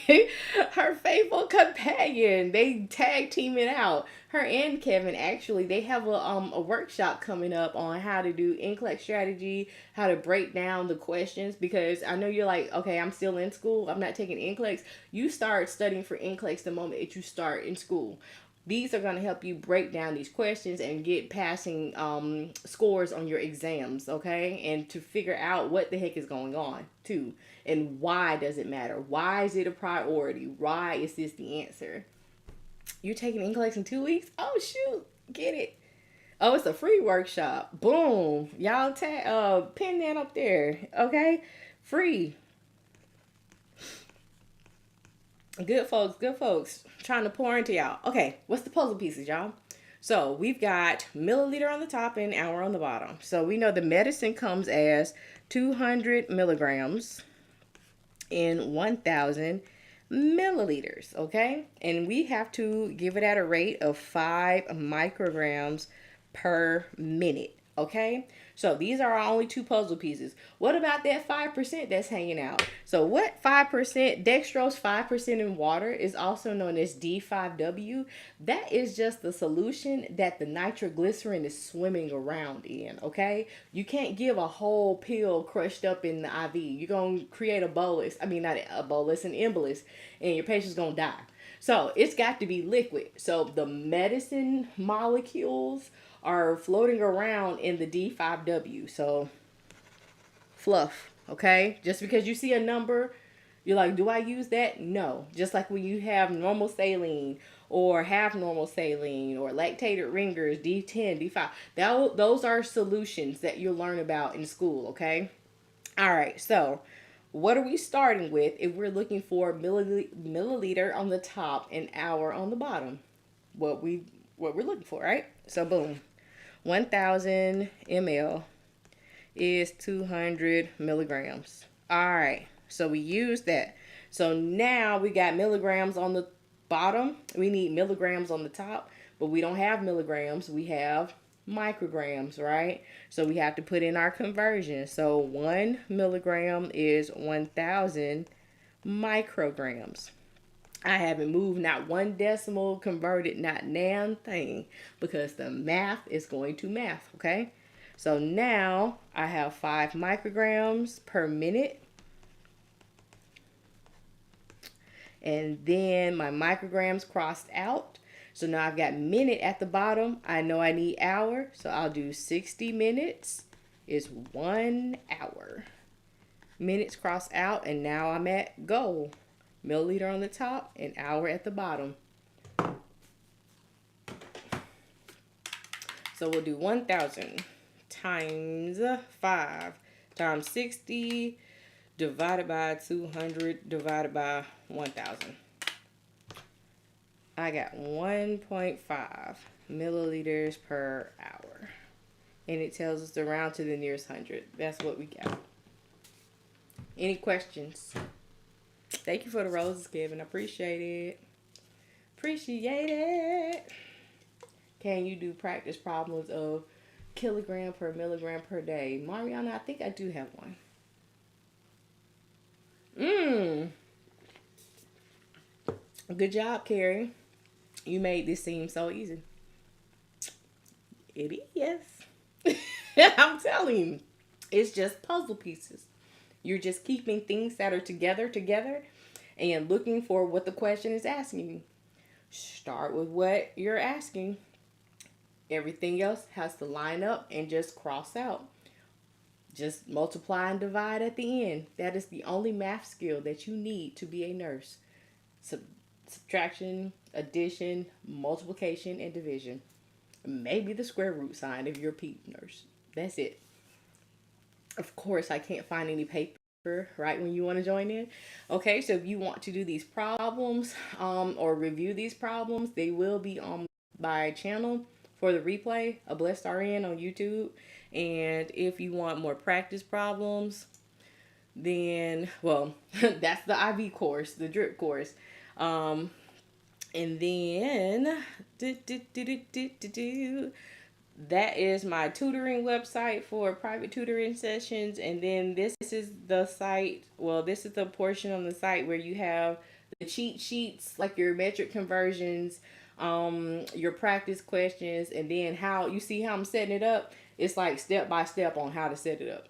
her faithful companion. They tag team it out. Her and Kevin, actually, they have a workshop coming up on how to do NCLEX strategy, how to break down the questions. Because I know you're like, okay, I'm still in school. I'm not taking NCLEX. You start studying for NCLEX the moment that you start in school. These are going to help you break down these questions and get passing scores on your exams, okay? And to figure out what the heck is going on, too. And why does it matter? Why is it a priority? Why is this the answer? You're taking NCLEX in 2 weeks? Oh, shoot. Get it. Oh, it's a free workshop. Boom. Y'all pin that up there, okay? Free. Good folks. Trying to pour into y'all. Okay, what's the puzzle pieces, y'all? So we've got milliliter on the top and hour on the bottom. So we know the medicine comes as 200 milligrams in 1,000 milliliters, okay? And we have to give it at a rate of 5 micrograms per minute, Okay, so these are our only two puzzle pieces. What about that 5% that's hanging out? So what 5%, dextrose 5% in water, is also known as D5W. That is just the solution that the nitroglycerin is swimming around in, okay? You can't give a whole pill crushed up in the IV. You're going to create a bolus, I mean not a bolus, an embolus, and your patient's going to die. So it's got to be liquid. So the medicine molecules are floating around in the D5W. So fluff, okay? Just because you see a number, you're like, do I use that? No. Just like when you have normal saline or half normal saline or lactated ringers, D10, D5. Those are solutions that you'll learn about in school, okay? All right, so what are we starting with if we're looking for milliliter on the top and hour on the bottom? What we're looking for, right? So boom. 1000 ml is 200 milligrams. All right, so we use that. So now we got milligrams on the bottom. We need milligrams on the top, but we don't have milligrams. We have micrograms, right? So we have to put in our conversion. So 1 milligram is 1000 micrograms. I haven't moved not one decimal, converted not nan thing, because the math is going to math, okay? So now I have 5 micrograms per minute. And then my micrograms crossed out. So now I've got minute at the bottom. I know I need hour, so I'll do 60 minutes is 1 hour. Minutes crossed out, and now I'm at goal. Milliliter on the top and hour at the bottom. So we'll do 1000 times 5 times 60 divided by 200 divided by 1000. I got 1.5 milliliters per hour. And it tells us to round to the nearest 100. That's what we got. Any questions? Thank you for the roses, Kevin. I appreciate it. Appreciate it. Can you do practice problems of kilogram per milligram per day? Mariana, I think I do have one. Good job, Carrie. You made this seem so easy. It is. I'm telling you. It's just puzzle pieces. You're just keeping things that are together and looking for what the question is asking you. Start with what you're asking. Everything else has to line up and just cross out. Just multiply and divide at the end. That is the only math skill that you need to be a nurse. Subtraction, addition, multiplication, and division. Maybe the square root sign if you're a peds nurse. That's it. Of course, I can't find any paper right when you want to join in. Okay, so if you want to do these problems or review these problems, they will be on my channel for the replay, A Blessed RN on YouTube. And if you want more practice problems, then, well, that's the IV course, the drip course. And then, that is my tutoring website for private tutoring sessions. And then this is the site, well, this is the portion on the site where you have the cheat sheets, like your metric conversions, your practice questions, and then how you see how I'm setting it up. It's like step by step on how to set it up.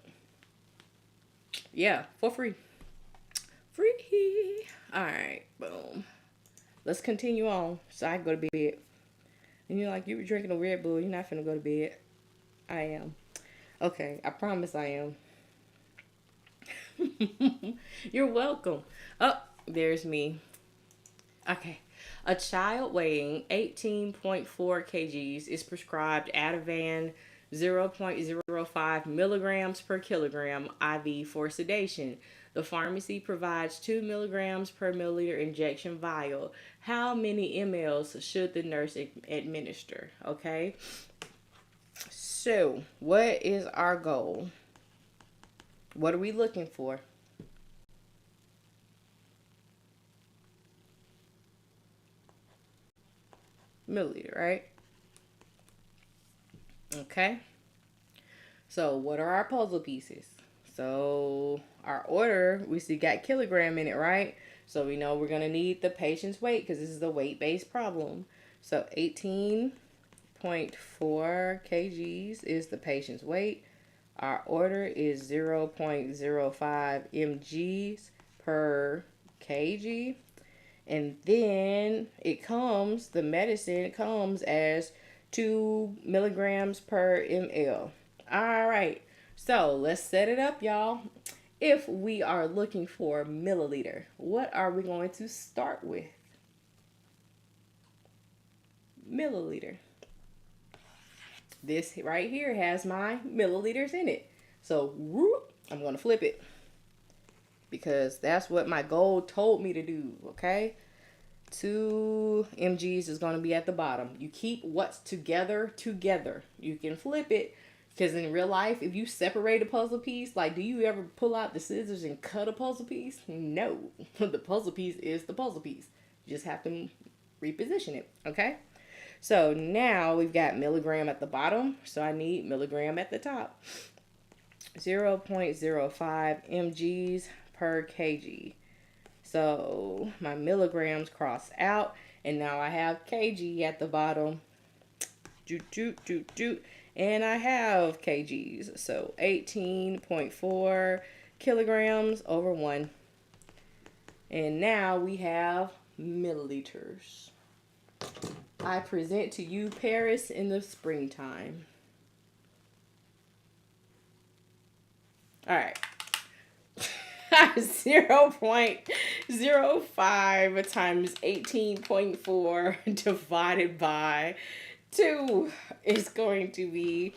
Yeah, for free. Free. All right, boom. Let's continue on so I can go to bed. And you're like, you were drinking a Red Bull. You're not finna go to bed. I am. Okay, I promise I am. You're welcome. Oh, there's me. Okay. A child weighing 18.4 kgs is prescribed Ativan 0.05 milligrams per kilogram IV for sedation. The pharmacy provides 2 milligrams per milliliter injection vial. How many mLs should the nurse administer? Okay. So, what is our goal? What are we looking for? Milliliter, right? Okay. So what are our puzzle pieces? So our order, we still got kilogram in it, right? So we know we're going to need the patient's weight because this is a weight-based problem. So 18.4 kgs is the patient's weight. Our order is 0.05 mgs per kg. And then the medicine comes as 2 milligrams per ml. All right, so let's set it up, y'all. If we are looking for milliliter, what are we going to start with? Milliliter. This right here has my milliliters in it. So whoop, I'm going to flip it because that's what my goal told me to do, okay? 2 mgs is going to be at the bottom. You keep what's together. You can flip it because in real life, if you separate a puzzle piece, like do you ever pull out the scissors and cut a puzzle piece? No. The puzzle piece is the puzzle piece. You just have to reposition it, okay? So now we've got milligram at the bottom, so I need milligram at the top. 0.05 mgs per kg. So my milligrams cross out, and now I have kg at the bottom. And I have kgs. So 18.4 kilograms over 1. And now we have milliliters. I present to you Paris in the springtime. All right. 0.05 times 18.4 divided by 2 is going to be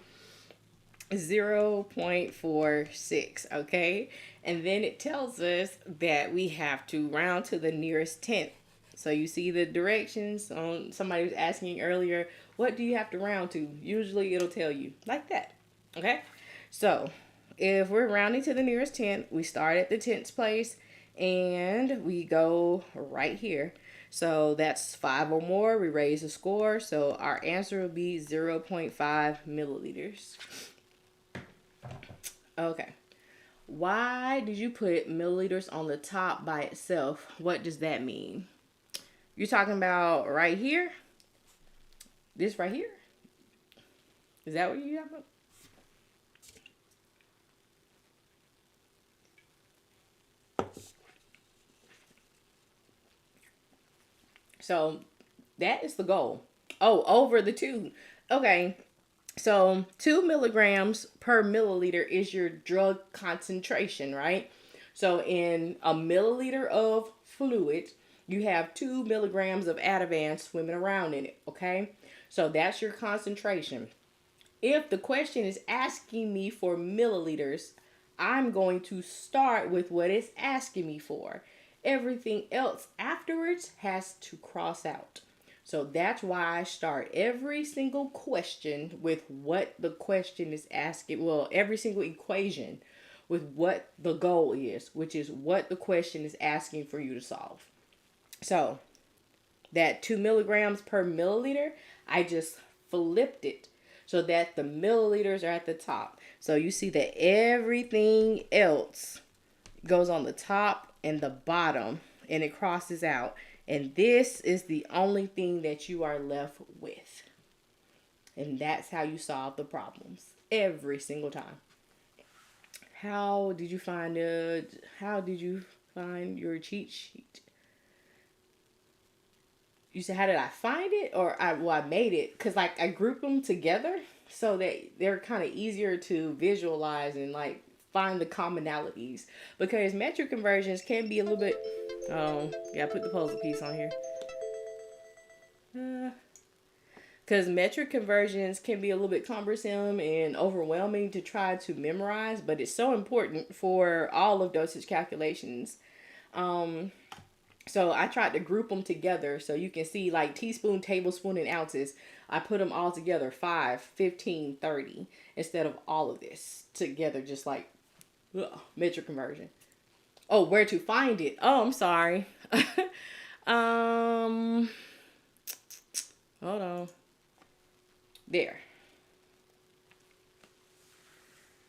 0.46, okay? And then it tells us that we have to round to the nearest tenth. So you see the directions on somebody was asking earlier, what do you have to round to? Usually it'll tell you like that, okay? So if we're rounding to the nearest tenth, we start at the tenth place and we go right here. So that's 5 or more. We raise the score. So our answer will be 0.5 milliliters. Okay. Why did you put milliliters on the top by itself? What does that mean? You're talking about right here? This right here? Is that what you're talking about? So that is the goal. Oh, over the 2. Okay. So 2 milligrams per milliliter is your drug concentration, right? So in a milliliter of fluid, you have 2 milligrams of Ativan swimming around in it, okay? So that's your concentration. If the question is asking me for milliliters, I'm going to start with what it's asking me for. Everything else afterwards has to cross out. So that's why I start every single question with what the question is asking. Well, every single equation with what the goal is, which is what the question is asking for you to solve. So that 2 milligrams per milliliter, I just flipped it so that the milliliters are at the top. So you see that everything else goes on the top and the bottom and it crosses out. And this is the only thing that you are left with. And that's how you solve the problems every single time. How did you find your cheat sheet? You said, how did I find it? Or I made it because like I grouped them together so that they're kind of easier to visualize and like find the commonalities, because metric conversions can be a little bit, yeah, I put the puzzle piece on here. Because metric conversions can be a little bit cumbersome and overwhelming to try to memorize, but it's so important for all of dosage calculations. So I tried to group them together so you can see like teaspoon, tablespoon, and ounces. I put them all together, 5, 15, 30, instead of all of this together, just like metric conversion. Oh, where to find it? Oh, I'm sorry. Hold on. There.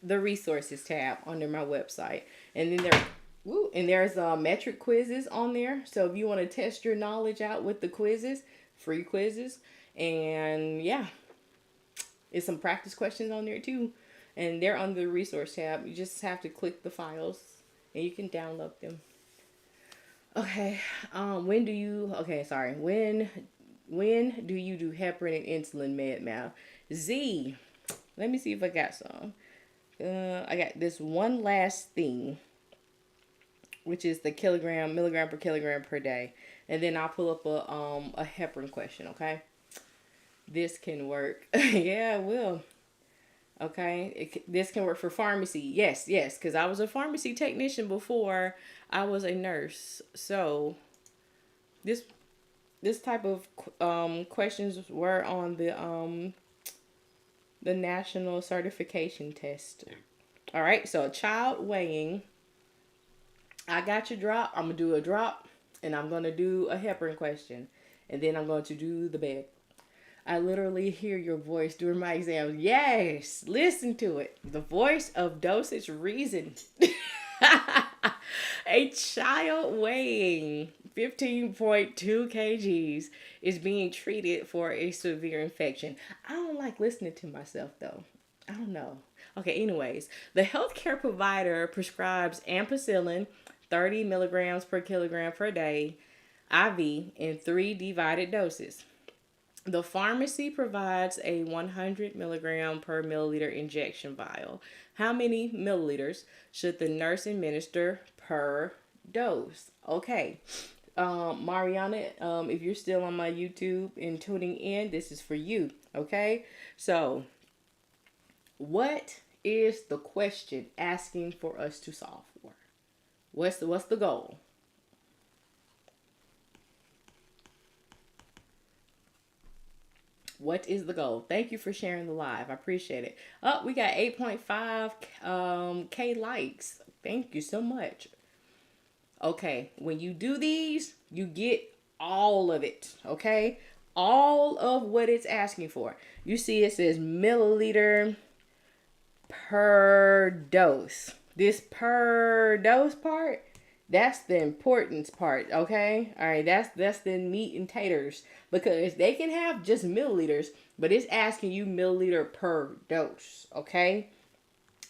the resources tab under my website. And then there's metric quizzes on there. So if you want to test your knowledge out with the quizzes, free quizzes, and yeah, it's some practice questions on there too. And they're under the resource tab. You just have to click the files and you can download them. Okay. When do you do heparin and insulin med mal? Z. Let me see if I got some. I got this one last thing, which is the milligram per kilogram per day. And then I'll pull up a heparin question, okay? This can work. Yeah, it will. Okay, this can work for pharmacy. Yes, because I was a pharmacy technician before I was a nurse. So this type of questions were on the national certification test. All right, so a child weighing. I got your drop. I'm gonna do a drop, and I'm gonna do a heparin question, and then I'm going to do the bed. I literally hear your voice during my exams. Yes, listen to it. The voice of dosage reason. A child weighing 15.2 kgs is being treated for a severe infection. I don't like listening to myself though. I don't know. Okay, anyways, the healthcare provider prescribes ampicillin 30 milligrams per kilogram per day, IV, in 3 divided doses. The pharmacy provides a 100 milligram per milliliter injection vial. How many milliliters should the nurse administer per dose? Okay. Mariana, if you're still on my YouTube and tuning in, this is for you. Okay. So what is the question asking for us to solve for? What's the goal? What is the goal? Thank you for sharing the live. I appreciate it. Oh, we got 8.5 K likes. Thank you so much. Okay, when you do these, you get all of it, okay? All of what it's asking for. You see it says milliliter per dose. This per dose part, that's the importance part, okay? All right, that's the meat and taters, because they can have just milliliters, but it's asking you milliliter per dose, okay?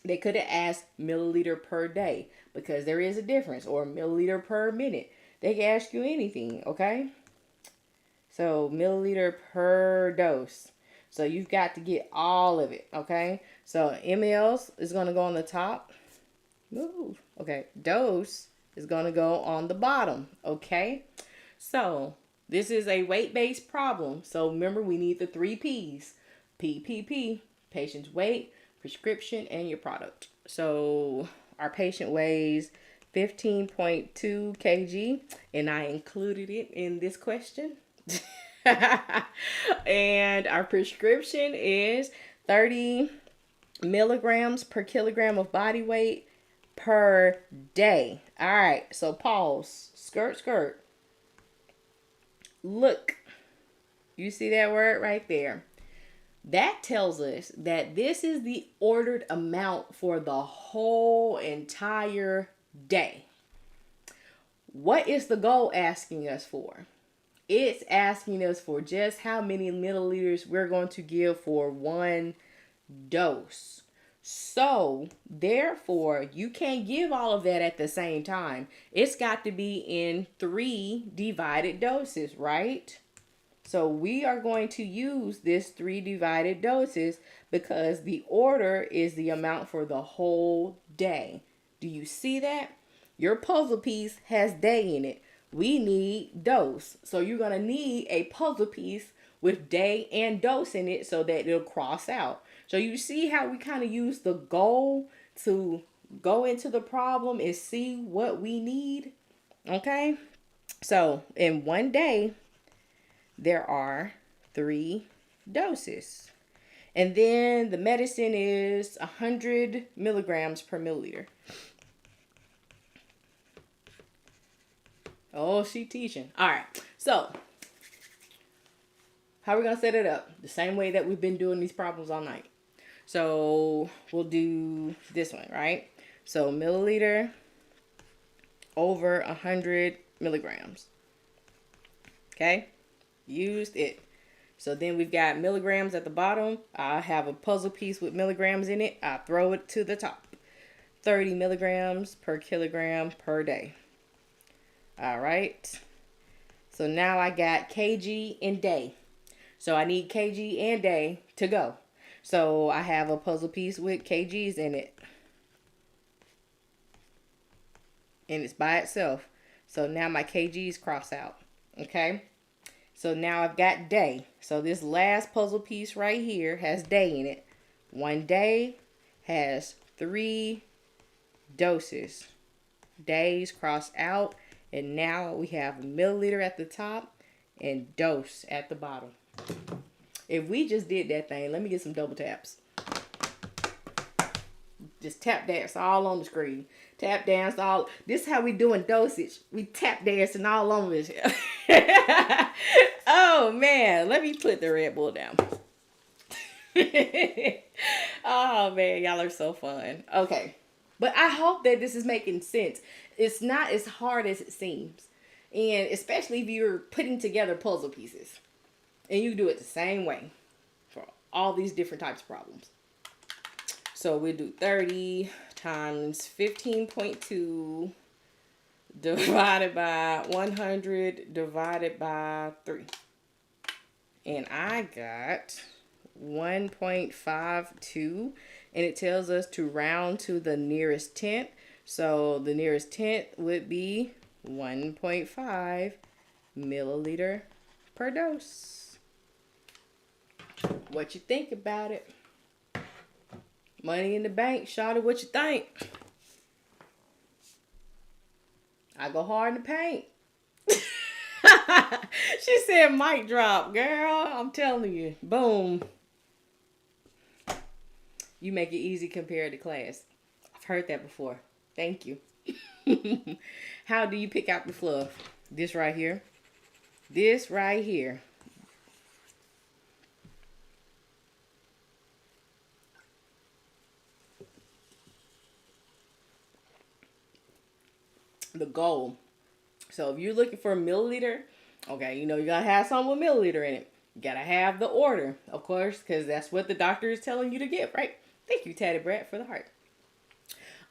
They could have asked milliliter per day, because there is a difference, or milliliter per minute. They can ask you anything, okay? So milliliter per dose. So you've got to get all of it, okay? So mLs is going to go on the top. Ooh, okay, dose is going to go on the bottom, okay? So this is a weight-based problem. So remember, we need the 3 P's. PPP, patient's weight, prescription, and your product. So our patient weighs 15.2 kg, and I included it in this question. And our prescription is 30 milligrams per kilogram of body weight per day. All right, so pause. Skirt. Look, you see that word right there? That tells us that this is the ordered amount for the whole entire day. What is the goal asking us for? It's asking us for just how many milliliters we're going to give for one dose. So, therefore, you can't give all of that at the same time. It's got to be in 3 divided doses, right? So we are going to use this 3 divided doses because the order is the amount for the whole day. Do you see that? Your puzzle piece has day in it. We need dose. So you're going to need a puzzle piece with day and dose in it so that it'll cross out. So you see how we kind of use the goal to go into the problem and see what we need? Okay? So in one day, there are 3 doses. And then the medicine is 100 milligrams per milliliter. Oh, she teaching. All right. So, how are we going to set it up? The same way that we've been doing these problems all night. So we'll do this one, right? So milliliter over 100 milligrams. Okay, used it. So then we've got milligrams at the bottom. I have a puzzle piece with milligrams in it. I throw it to the top. 30 milligrams per kilogram per day. All right. So now I got kg and day. So I need kg and day to go. So I have a puzzle piece with kgs in it. And it's by itself. So now my kgs cross out. Okay. So now I've got day. So this last puzzle piece right here has day in it. One day has 3 doses. Days cross out. And now we have milliliter at the top and dose at the bottom. If we just did that thing, let me get some double taps. Just tap dance all on the screen. Tap dance all. This is how we doing dosage. We tap dancing all on this. Oh man, let me put the Red Bull down. Oh man, y'all are so fun. Okay. But I hope that this is making sense. It's not as hard as it seems. And especially if you're putting together puzzle pieces. And you do it the same way for all these different types of problems. So we do 30 times 15.2 divided by 100 divided by 3. And I got 1.52. And it tells us to round to the nearest tenth. So the nearest tenth would be 1.5 milliliter per dose. What you think about it? Money in the bank, shawty, what you think? I go hard in the paint. She said mic drop, girl. I'm telling you. Boom. You make it easy compared to class. I've heard that before. Thank you. How do you pick out the fluff? This right here. This right here. The goal. So if you're looking for a milliliter, okay, you know you gotta have something with milliliter in it. You gotta have the order, of course, because that's what the doctor is telling you to get, right? Thank you, Tatty Brat, for the heart.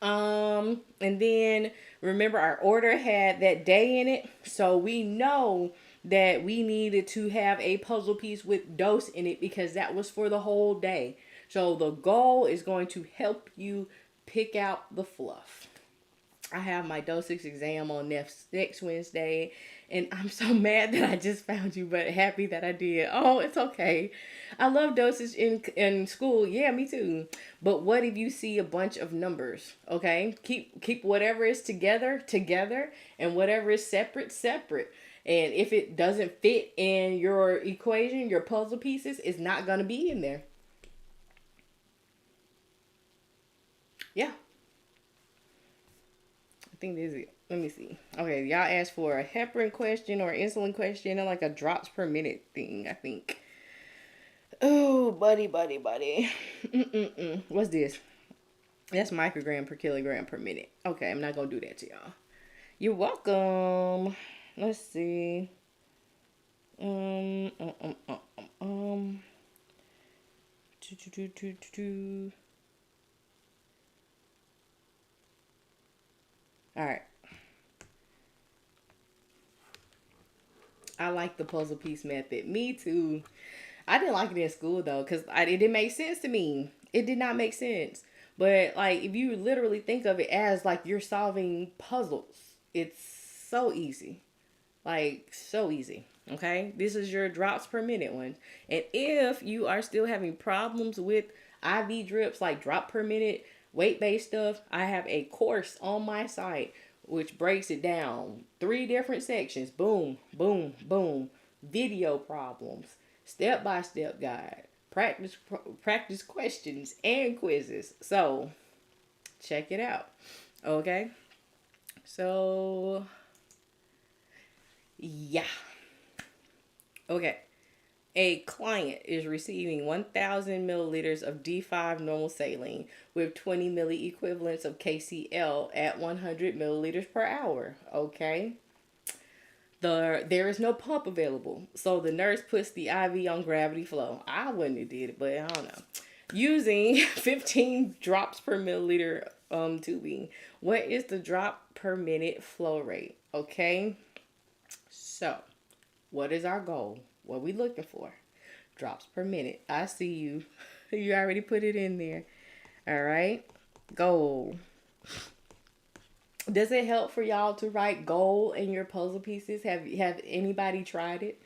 And then remember our order had that day in it. So we know that we needed to have a puzzle piece with dose in it because that was for the whole day. So the goal is going to help you pick out the fluff. I have my dosage exam on next Wednesday, and I'm so mad that I just found you, but happy that I did. Oh, it's okay. I love dosage in school. Yeah, me too. But what if you see a bunch of numbers? Okay, keep whatever is together, and whatever is separate. And if it doesn't fit in your equation, your puzzle pieces, it's not gonna be in there. Yeah. I think this is it. Let me see. Okay, y'all asked for a heparin question or insulin question and like a drops per minute thing, I think. Oh, buddy. What's this? That's microgram per kilogram per minute. Okay, I'm not gonna do that to y'all. You're welcome. Let's see. All right. I like the puzzle piece method. Me too. I didn't like it in school though, because it didn't make sense to me. It did not make sense. But like, if you literally think of it as like you're solving puzzles, it's so easy. Like, so easy. Okay? This is your drops per minute one. And if you are still having problems with IV drips, like drop per minute, weight-based stuff, I have a course on my site which breaks it down. 3 different sections. Boom, boom, boom. Video problems. Step-by-step guide. Practice questions and quizzes. So, check it out. Okay? So, yeah. Okay. A client is receiving 1,000 milliliters of D5 normal saline with 20 milliequivalents of KCl at 100 milliliters per hour. Okay. There is no pump available, so the nurse puts the IV on gravity flow. I wouldn't have did it, but I don't know. Using 15 drops per milliliter tubing. What is the drop per minute flow rate? Okay. So, what is our goal? What are we looking for? Drops per minute. I see you. You already put it in there. All right. Goal. Does it help for y'all to write goal in your puzzle pieces? Have anybody tried it?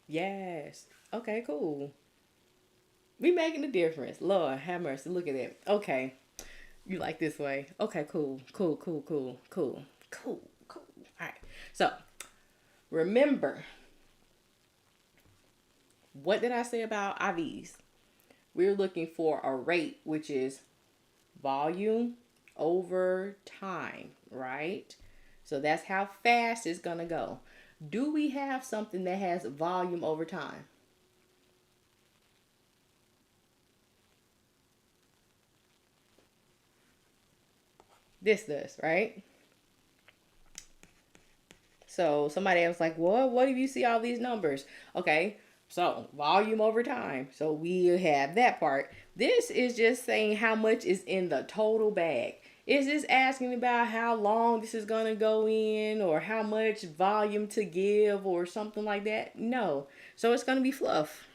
Yes. Okay, cool. We making a difference. Lord, have mercy. Look at that. Okay. You like this way. Okay, cool. Cool, cool, cool, cool. Cool, cool. All right. So, remember, what did I say about IVs? We're looking for a rate, which is volume over time, right? So that's how fast it's going to go. Do we have something that has volume over time? This does, right? So somebody was like, what if you see all these numbers? Okay, so volume over time. So we have that part. This is just saying how much is in the total bag. Is this asking about how long this is going to go in or how much volume to give or something like that? No. So it's going to be fluff.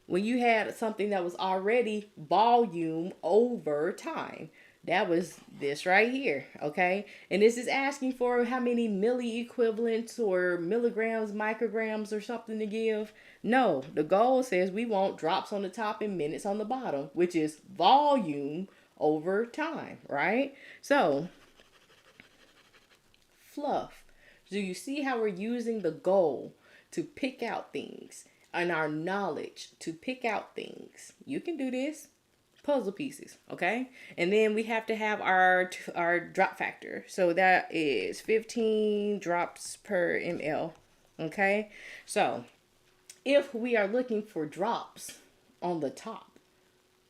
When you had something that was already volume over time. That was this right here, okay? And this is asking for how many milliequivalents or milligrams, micrograms or something to give. No, the goal says we want drops on the top and minutes on the bottom, which is volume over time, right? So, fluff. Do you see how we're using the goal to pick out things and our knowledge to pick out things? You can do this. Puzzle pieces, okay? And then we have to have our drop factor. So that is 15 drops per ml, okay? So if we are looking for drops on the top,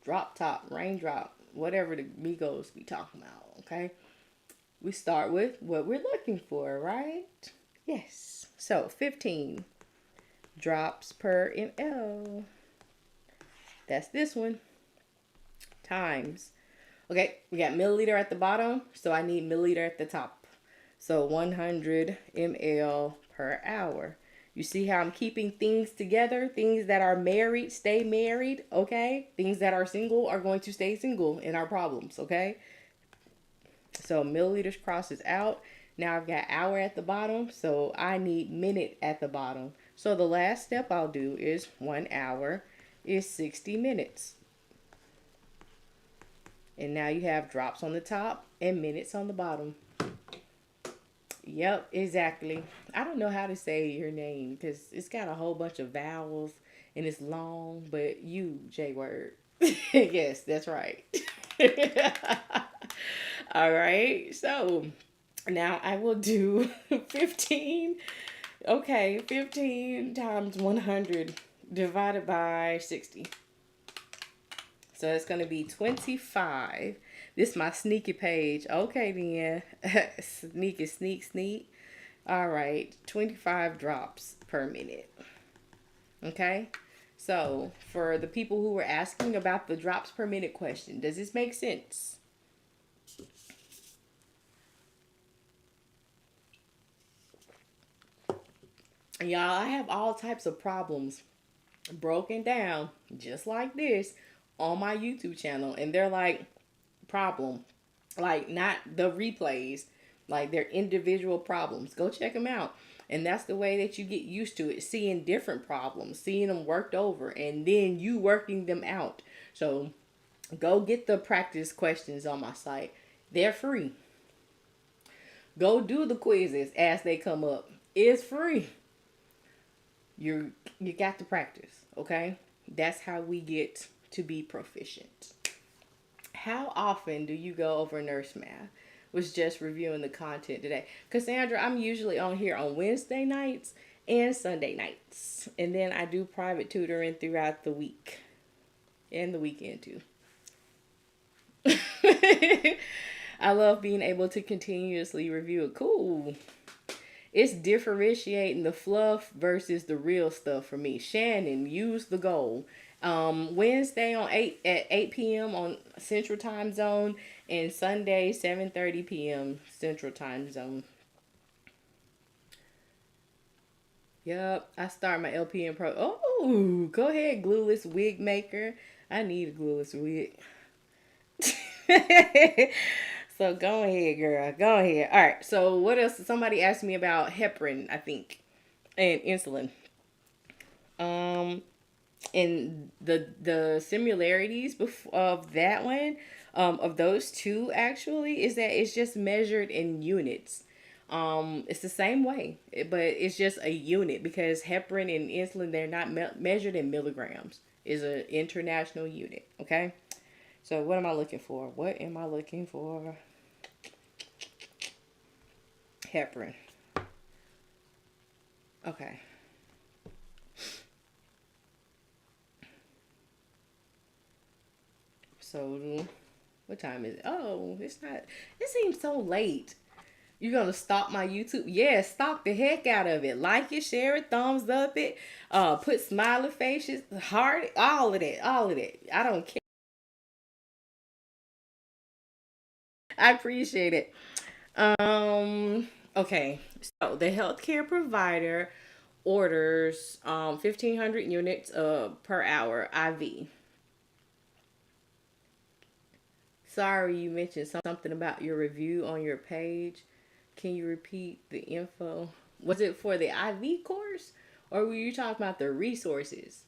drop top, raindrop, whatever the Migos be talking about, okay? We start with what we're looking for, right? Yes. So 15 drops per ml. That's this one. Times. Okay, we got milliliter at the bottom, so I need milliliter at the top. So 100 ml per hour. You see how I'm keeping things together? Things that are married stay married, okay? Things that are single are going to stay single in our problems, okay? So milliliters crosses out. Now I've got hour at the bottom, so I need minute at the bottom. So the last step I'll do is 1 hour is 60 minutes. And now you have drops on the top and minutes on the bottom. Yep, exactly. I don't know how to say your name because it's got a whole bunch of vowels and it's long, but you, J-Word. Yes, that's right. All right, so now I will do 15. Okay, 15 times 100 divided by 60. So it's going to be 25. This is my sneaky page. Okay, then. Sneak. All right. 25 drops per minute. Okay. So for the people who were asking about the drops per minute question, does this make sense? Y'all, I have all types of problems broken down just like this on my YouTube channel, and they're like problem, like not the replays, like they're individual problems. Go check them out. And that's the way that you get used to it, seeing different problems, seeing them worked over, and then you working them out. So go get the practice questions on my site. They're free. Go do the quizzes as they come up. It's free. You got to practice, okay? That's how we get to be proficient. How often do you go over nurse math? was just reviewing the content today. Cassandra, I'm usually on here on Wednesday nights and Sunday nights. And then I do private tutoring throughout the week and the weekend too. I love being able to continuously review it. Cool. It's differentiating the fluff versus the real stuff for me. Shannon, use the goal. Wednesday on 8 p.m. on Central Time Zone, and Sunday 7:30 p.m. Central Time Zone. Yep, I start my LPN pro. Oh, go ahead, glueless wig maker. I need a glueless wig. So go ahead, girl. Go ahead. All right. So what else? Somebody asked me about heparin, I think, and insulin. Um, and the similarities of that one, of those two actually, is that it's just measured in units. It's the same way, but it's just a unit because heparin and insulin, they're not measured in milligrams. Is an international unit. Okay. So what am I looking for? What am I looking for? Heparin. Okay. So what time is it? Oh, it's not. It seems so late. You're gonna stalk my YouTube? Yeah, stalk the heck out of it. Like it, share it, thumbs up it. Put smiley faces, heart, all of that, all of that. I don't care. I appreciate it. Okay. So the healthcare provider orders 1,500 units per hour IV. Sorry, you mentioned something about your review on your page. Can you repeat the info? Was it for the IV course or were you talking about the resources?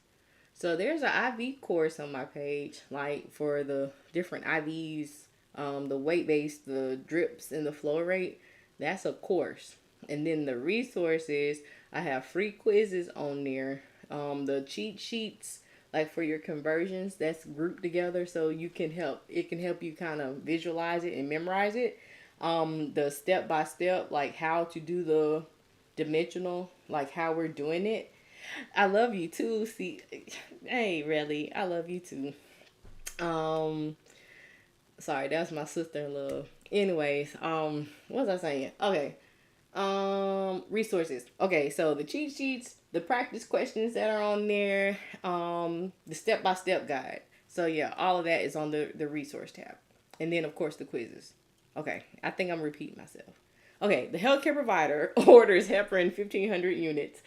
So there's an IV course on my page, like for the different IVs, the weight base, the drips, and the flow rate. That's a course. And then the resources, I have free quizzes on there. The cheat sheets, like for your conversions, that's grouped together so you can help. It can help you kind of visualize it and memorize it. The step by step, like how to do the dimensional, like how we're doing it. I love you too. See, hey, really, I love you too. Um, Sorry, that's my sister in love. Anyways, what was I saying? Okay. Resources. Okay, so the cheat sheets, the practice questions that are on there, the step by step guide. So yeah, all of that is on the resource tab. And then of course the quizzes. Okay, I think I'm repeating myself. Okay, the healthcare provider orders heparin 1,500 units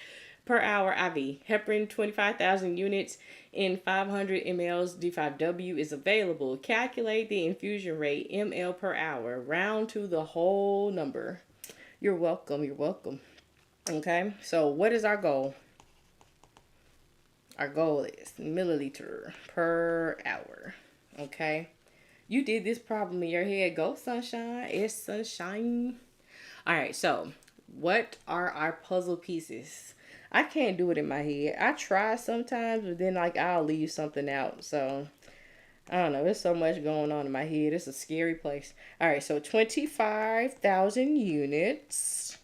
per hour IV. Heparin 25,000 units in 500 mLs D5W is available. Calculate the infusion rate ml per hour. Round to the whole number. You're welcome. You're welcome. Okay, so what is our goal? Our goal is milliliter per hour. Okay, you did this problem in your head. Go, sunshine. It's sunshine. All right, so what are our puzzle pieces? I can't do it in my head. I try sometimes, but then like I'll leave something out. So I don't know. There's so much going on in my head. It's a scary place. All right, so 25,000 units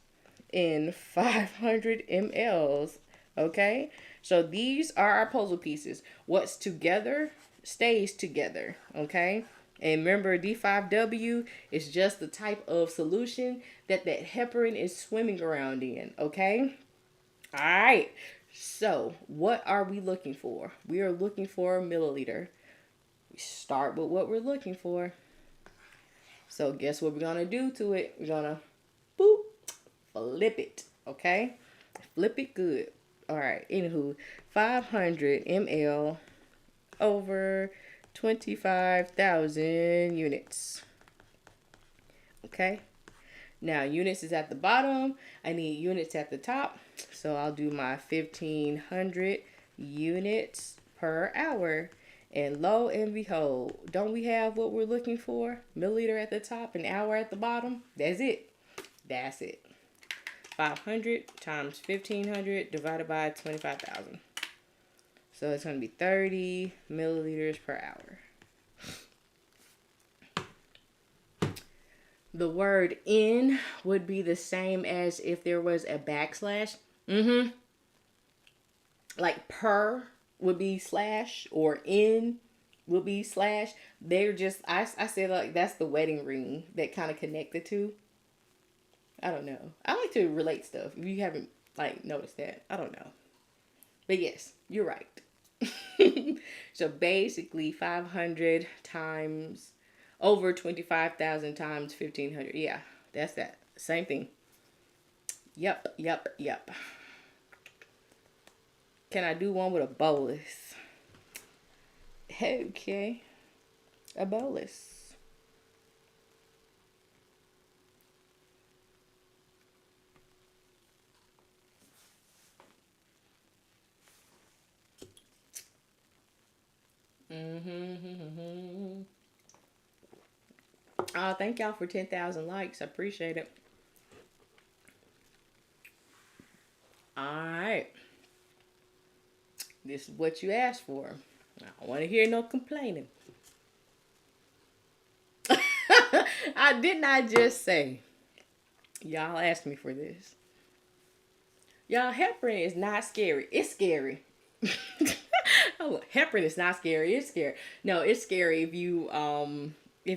in 500 mLs. Okay, so these are our puzzle pieces. What's together stays together. Okay. And remember, D5W is just the type of solution that heparin is swimming around in, okay? All right. So, what are we looking for? We are looking for a milliliter. We start with what we're looking for. So, guess what we're going to do to it? We're going to, boop, flip it, okay? Flip it good. All right. Anywho, 500 ml over 25,000 units. Okay. Now, units is at the bottom. I need units at the top. So I'll do my 1,500 units per hour. And lo and behold, don't we have what we're looking for? Milliliter at the top and hour at the bottom. That's it. That's it. 500 times 1,500 divided by 25,000. So it's going to be 30 milliliters per hour. The word in would be the same as if there was a backslash. Mm-hmm. Like per would be slash, or in would be slash. They're just, I said like that's the wedding ring that kind of connect the two. I don't know. I like to relate stuff. If you haven't like noticed that, I don't know. But yes, you're right. So basically 500 times over 25,000 times 1,500. Yeah, that's that. Same thing. Yep, yep, yep. Can I do one with a bolus? Okay. A bolus. Mm-hmm. Thank y'all for 10,000 likes. I appreciate it. All right. This is what you asked for. I don't want to hear no complaining. I did not just say. Y'all asked me for this. Y'all, heparin is not scary. It's scary. Oh, heparin is not scary. It's scary. No, it's scary if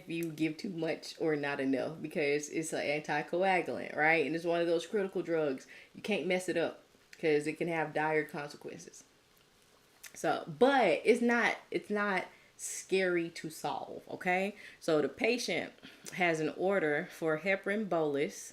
you give too much or not enough, because it's an anticoagulant, right? And it's one of those critical drugs. You can't mess it up because it can have dire consequences. So, but it's not scary to solve, okay? So the patient has an order for heparin bolus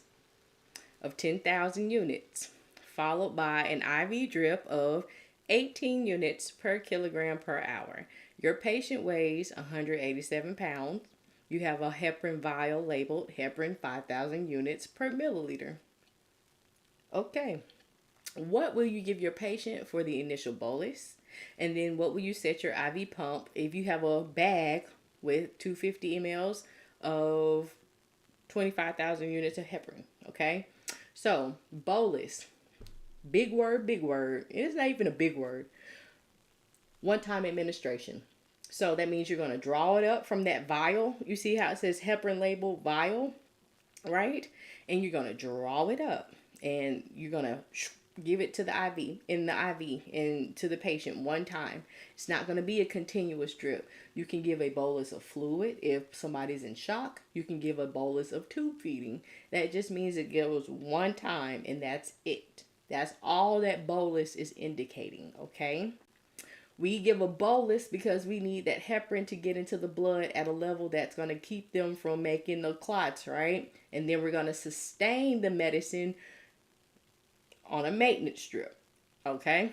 of 10,000 units, followed by an IV drip of 18 units per kilogram per hour. Your patient weighs 187 pounds. You have a heparin vial labeled heparin 5,000 units per milliliter. Okay. What will you give your patient for the initial bolus? And then what will you set your IV pump if you have a bag with 250 mLs of 25,000 units of heparin? Okay. So, bolus. Big word, big word. It's not even a big word. One-time administration. So that means you're going to draw it up from that vial. You see how it says heparin label vial, right? And you're going to draw it up, and you're going to give it to the IV, and to the patient one time. It's not going to be a continuous drip. You can give a bolus of fluid if somebody's in shock. You can give a bolus of tube feeding. That just means it goes one time, and that's it. That's all that bolus is indicating, okay? We give a bolus because we need that heparin to get into the blood at a level that's going to keep them from making the clots, right? And then we're going to sustain the medicine on a maintenance strip, okay?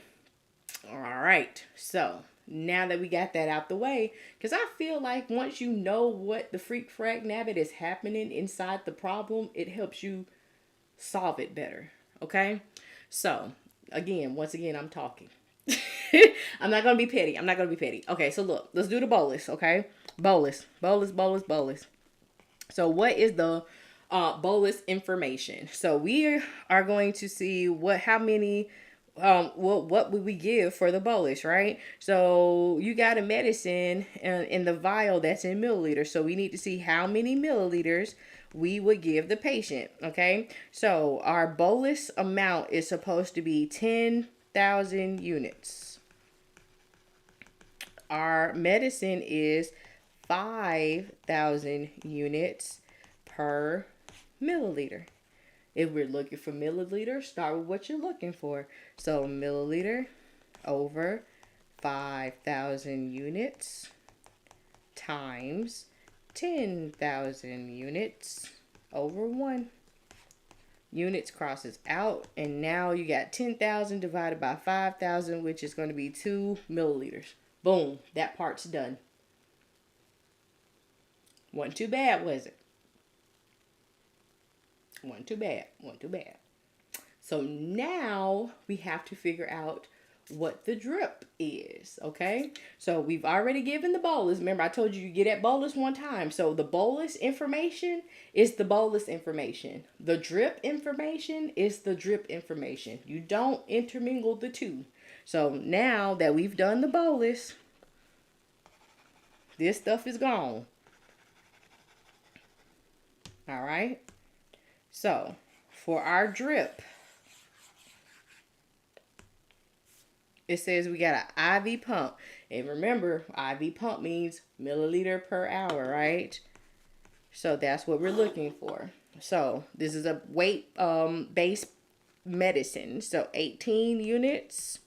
All right. So now that we got that out the way, because I feel like once you know what the freak frag nabbit is happening inside the problem, it helps you solve it better, okay? So once again, I'm talking. I'm not going to be petty. Okay, so look, let's do the bolus, okay? Bolus. So what is the bolus information? So we are going to see how many, what would we give for the bolus, right? So you got a medicine in the vial that's in milliliters. So we need to see how many milliliters we would give the patient, okay? So our bolus amount is supposed to be 10,000 units. Our medicine is 5,000 units per milliliter. If we're looking for milliliter, start with what you're looking for. So milliliter over 5,000 units times 10,000 units over 1. Units crosses out, and now you got 10,000 divided by 5,000, which is going to be 2 milliliters. Boom, that part's done. Wasn't too bad, was it? Wasn't too bad. So now we have to figure out what the drip is, okay? So we've already given the bolus. Remember, I told you you get that bolus one time. So the bolus information is the bolus information. The drip information is the drip information. You don't intermingle the two. So now that we've done the bolus, this stuff is gone. All right. So for our drip, it says we got an IV pump. And remember, IV pump means milliliter per hour, right? So that's what we're looking for. So this is a weight based medicine. So 18 units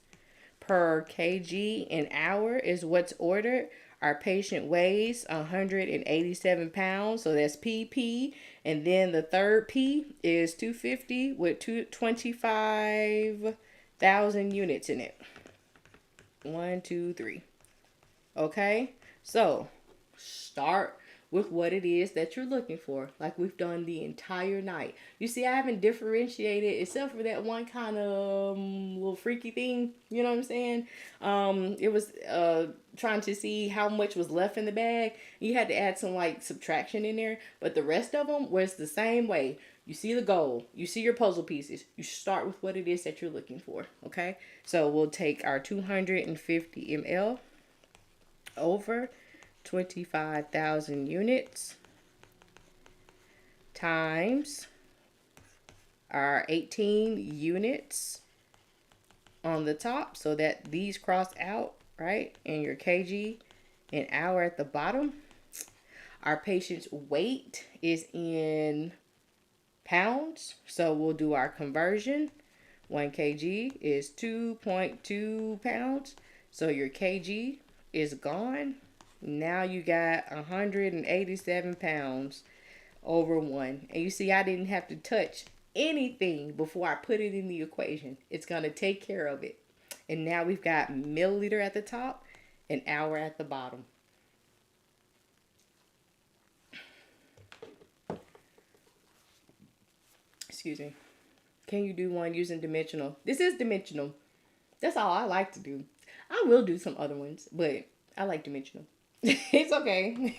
per kg an hour is what's ordered. Our patient weighs 187 pounds, so that's PP. And then the third P is 250 with 25,000 units in it. 1, 2, 3. Okay, so start with what it is that you're looking for, like we've done the entire night. You see, I haven't differentiated except for that one kind of little freaky thing. You know what I'm saying? It was trying to see how much was left in the bag. You had to add some like subtraction in there, but the rest of them was the same way. You see the goal, you see your puzzle pieces. You start with what it is that you're looking for. Okay, so we'll take our 250 ml over 25,000 units times our 18 units on the top, so that these cross out, right? And your kg an hour at the bottom. Our patient's weight is in pounds, so we'll do our conversion. 1 kg is 2.2 pounds, so your kg is gone. Now you got 187 pounds over 1. And you see, I didn't have to touch anything before I put it in the equation. It's going to take care of it. And now we've got milliliter at the top, an hour at the bottom. Excuse me. Can you do one using dimensional? This is dimensional. That's all I like to do. I will do some other ones, but I like dimensional. It's okay.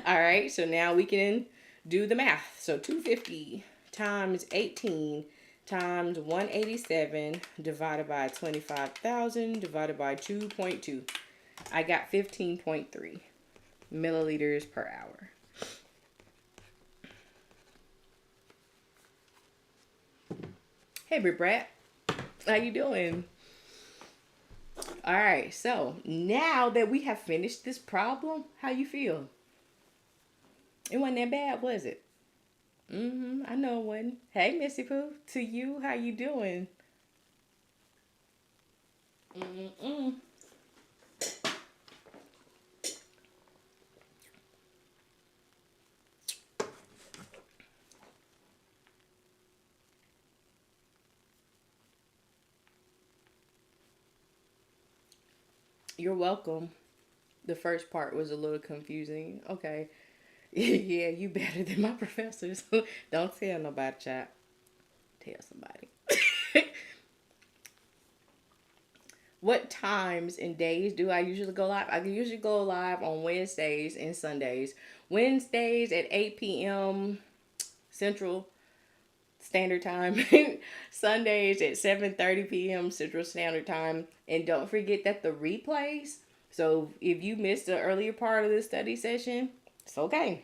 All right, so now we can do the math. So 250 times 18 times 187 divided by 25,000 divided by 2.2. I got 15.3 milliliters per hour. Hey, Brit Brat. How you doing? All right, so now that we have finished this problem, how you feel? It wasn't that bad, was it? I know it wasn't. Hey, Missy Pooh, to you, how you doing? You're welcome. The first part was a little confusing. Okay. Yeah, you better than my professors. Don't tell nobody, chat. Tell somebody. What times and days do I usually go live? I usually go live on Wednesdays and Sundays. Wednesdays at 8 p.m. Central Standard Time. Sundays at 7:30 p.m. Central Standard Time. And don't forget that the replays. So if you missed the earlier part of this study session, it's okay.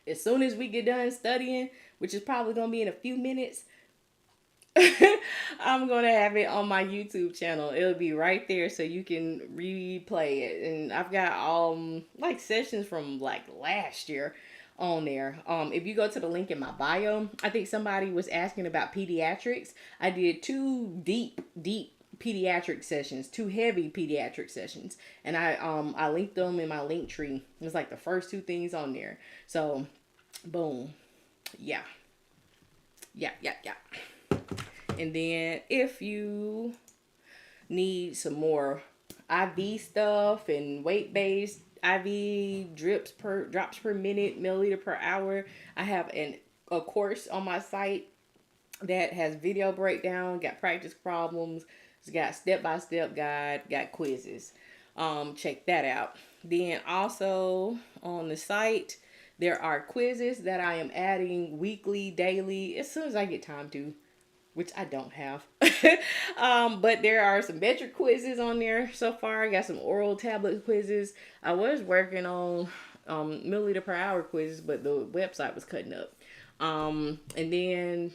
As soon as we get done studying, which is probably going to be in a few minutes, I'm going to have it on my YouTube channel. It'll be right there so you can replay it. And I've got like sessions from like last year on there. If you go to the link in my bio, I think somebody was asking about pediatrics. I did 2 deep pediatric sessions, 2 heavy pediatric sessions, and I linked them in my link tree. It was like the first 2 things on there. So boom. Yeah. And then if you need some more IV stuff and weight-based IV drops per minute, milliliter per hour, I have a course on my site that has video breakdown, got practice problems, it's got step-by-step guide, got quizzes. Check that out. Then also on the site, there are quizzes that I am adding weekly, daily, as soon as I get time to, which I don't have. But there are some metric quizzes on there so far. I got some oral tablet quizzes. I was working on milliliter per hour quizzes, but the website was cutting up. And then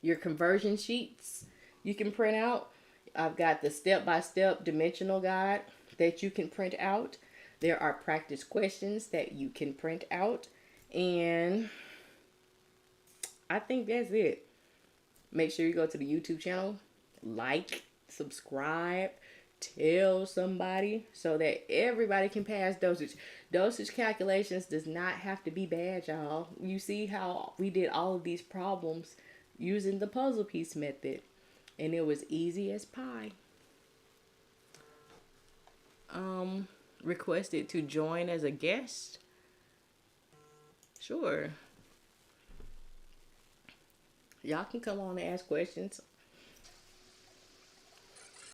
your conversion sheets you can print out. I've got the step-by-step dimensional guide that you can print out. There are practice questions that you can print out. And I think that's it. Make sure you go to the YouTube channel, like, subscribe, tell somebody so that everybody can pass dosage. Dosage calculations does not have to be bad, y'all. You see how we did all of these problems using the puzzle piece method, and it was easy as pie. Requested to join as a guest. Sure. Y'all can come on and ask questions.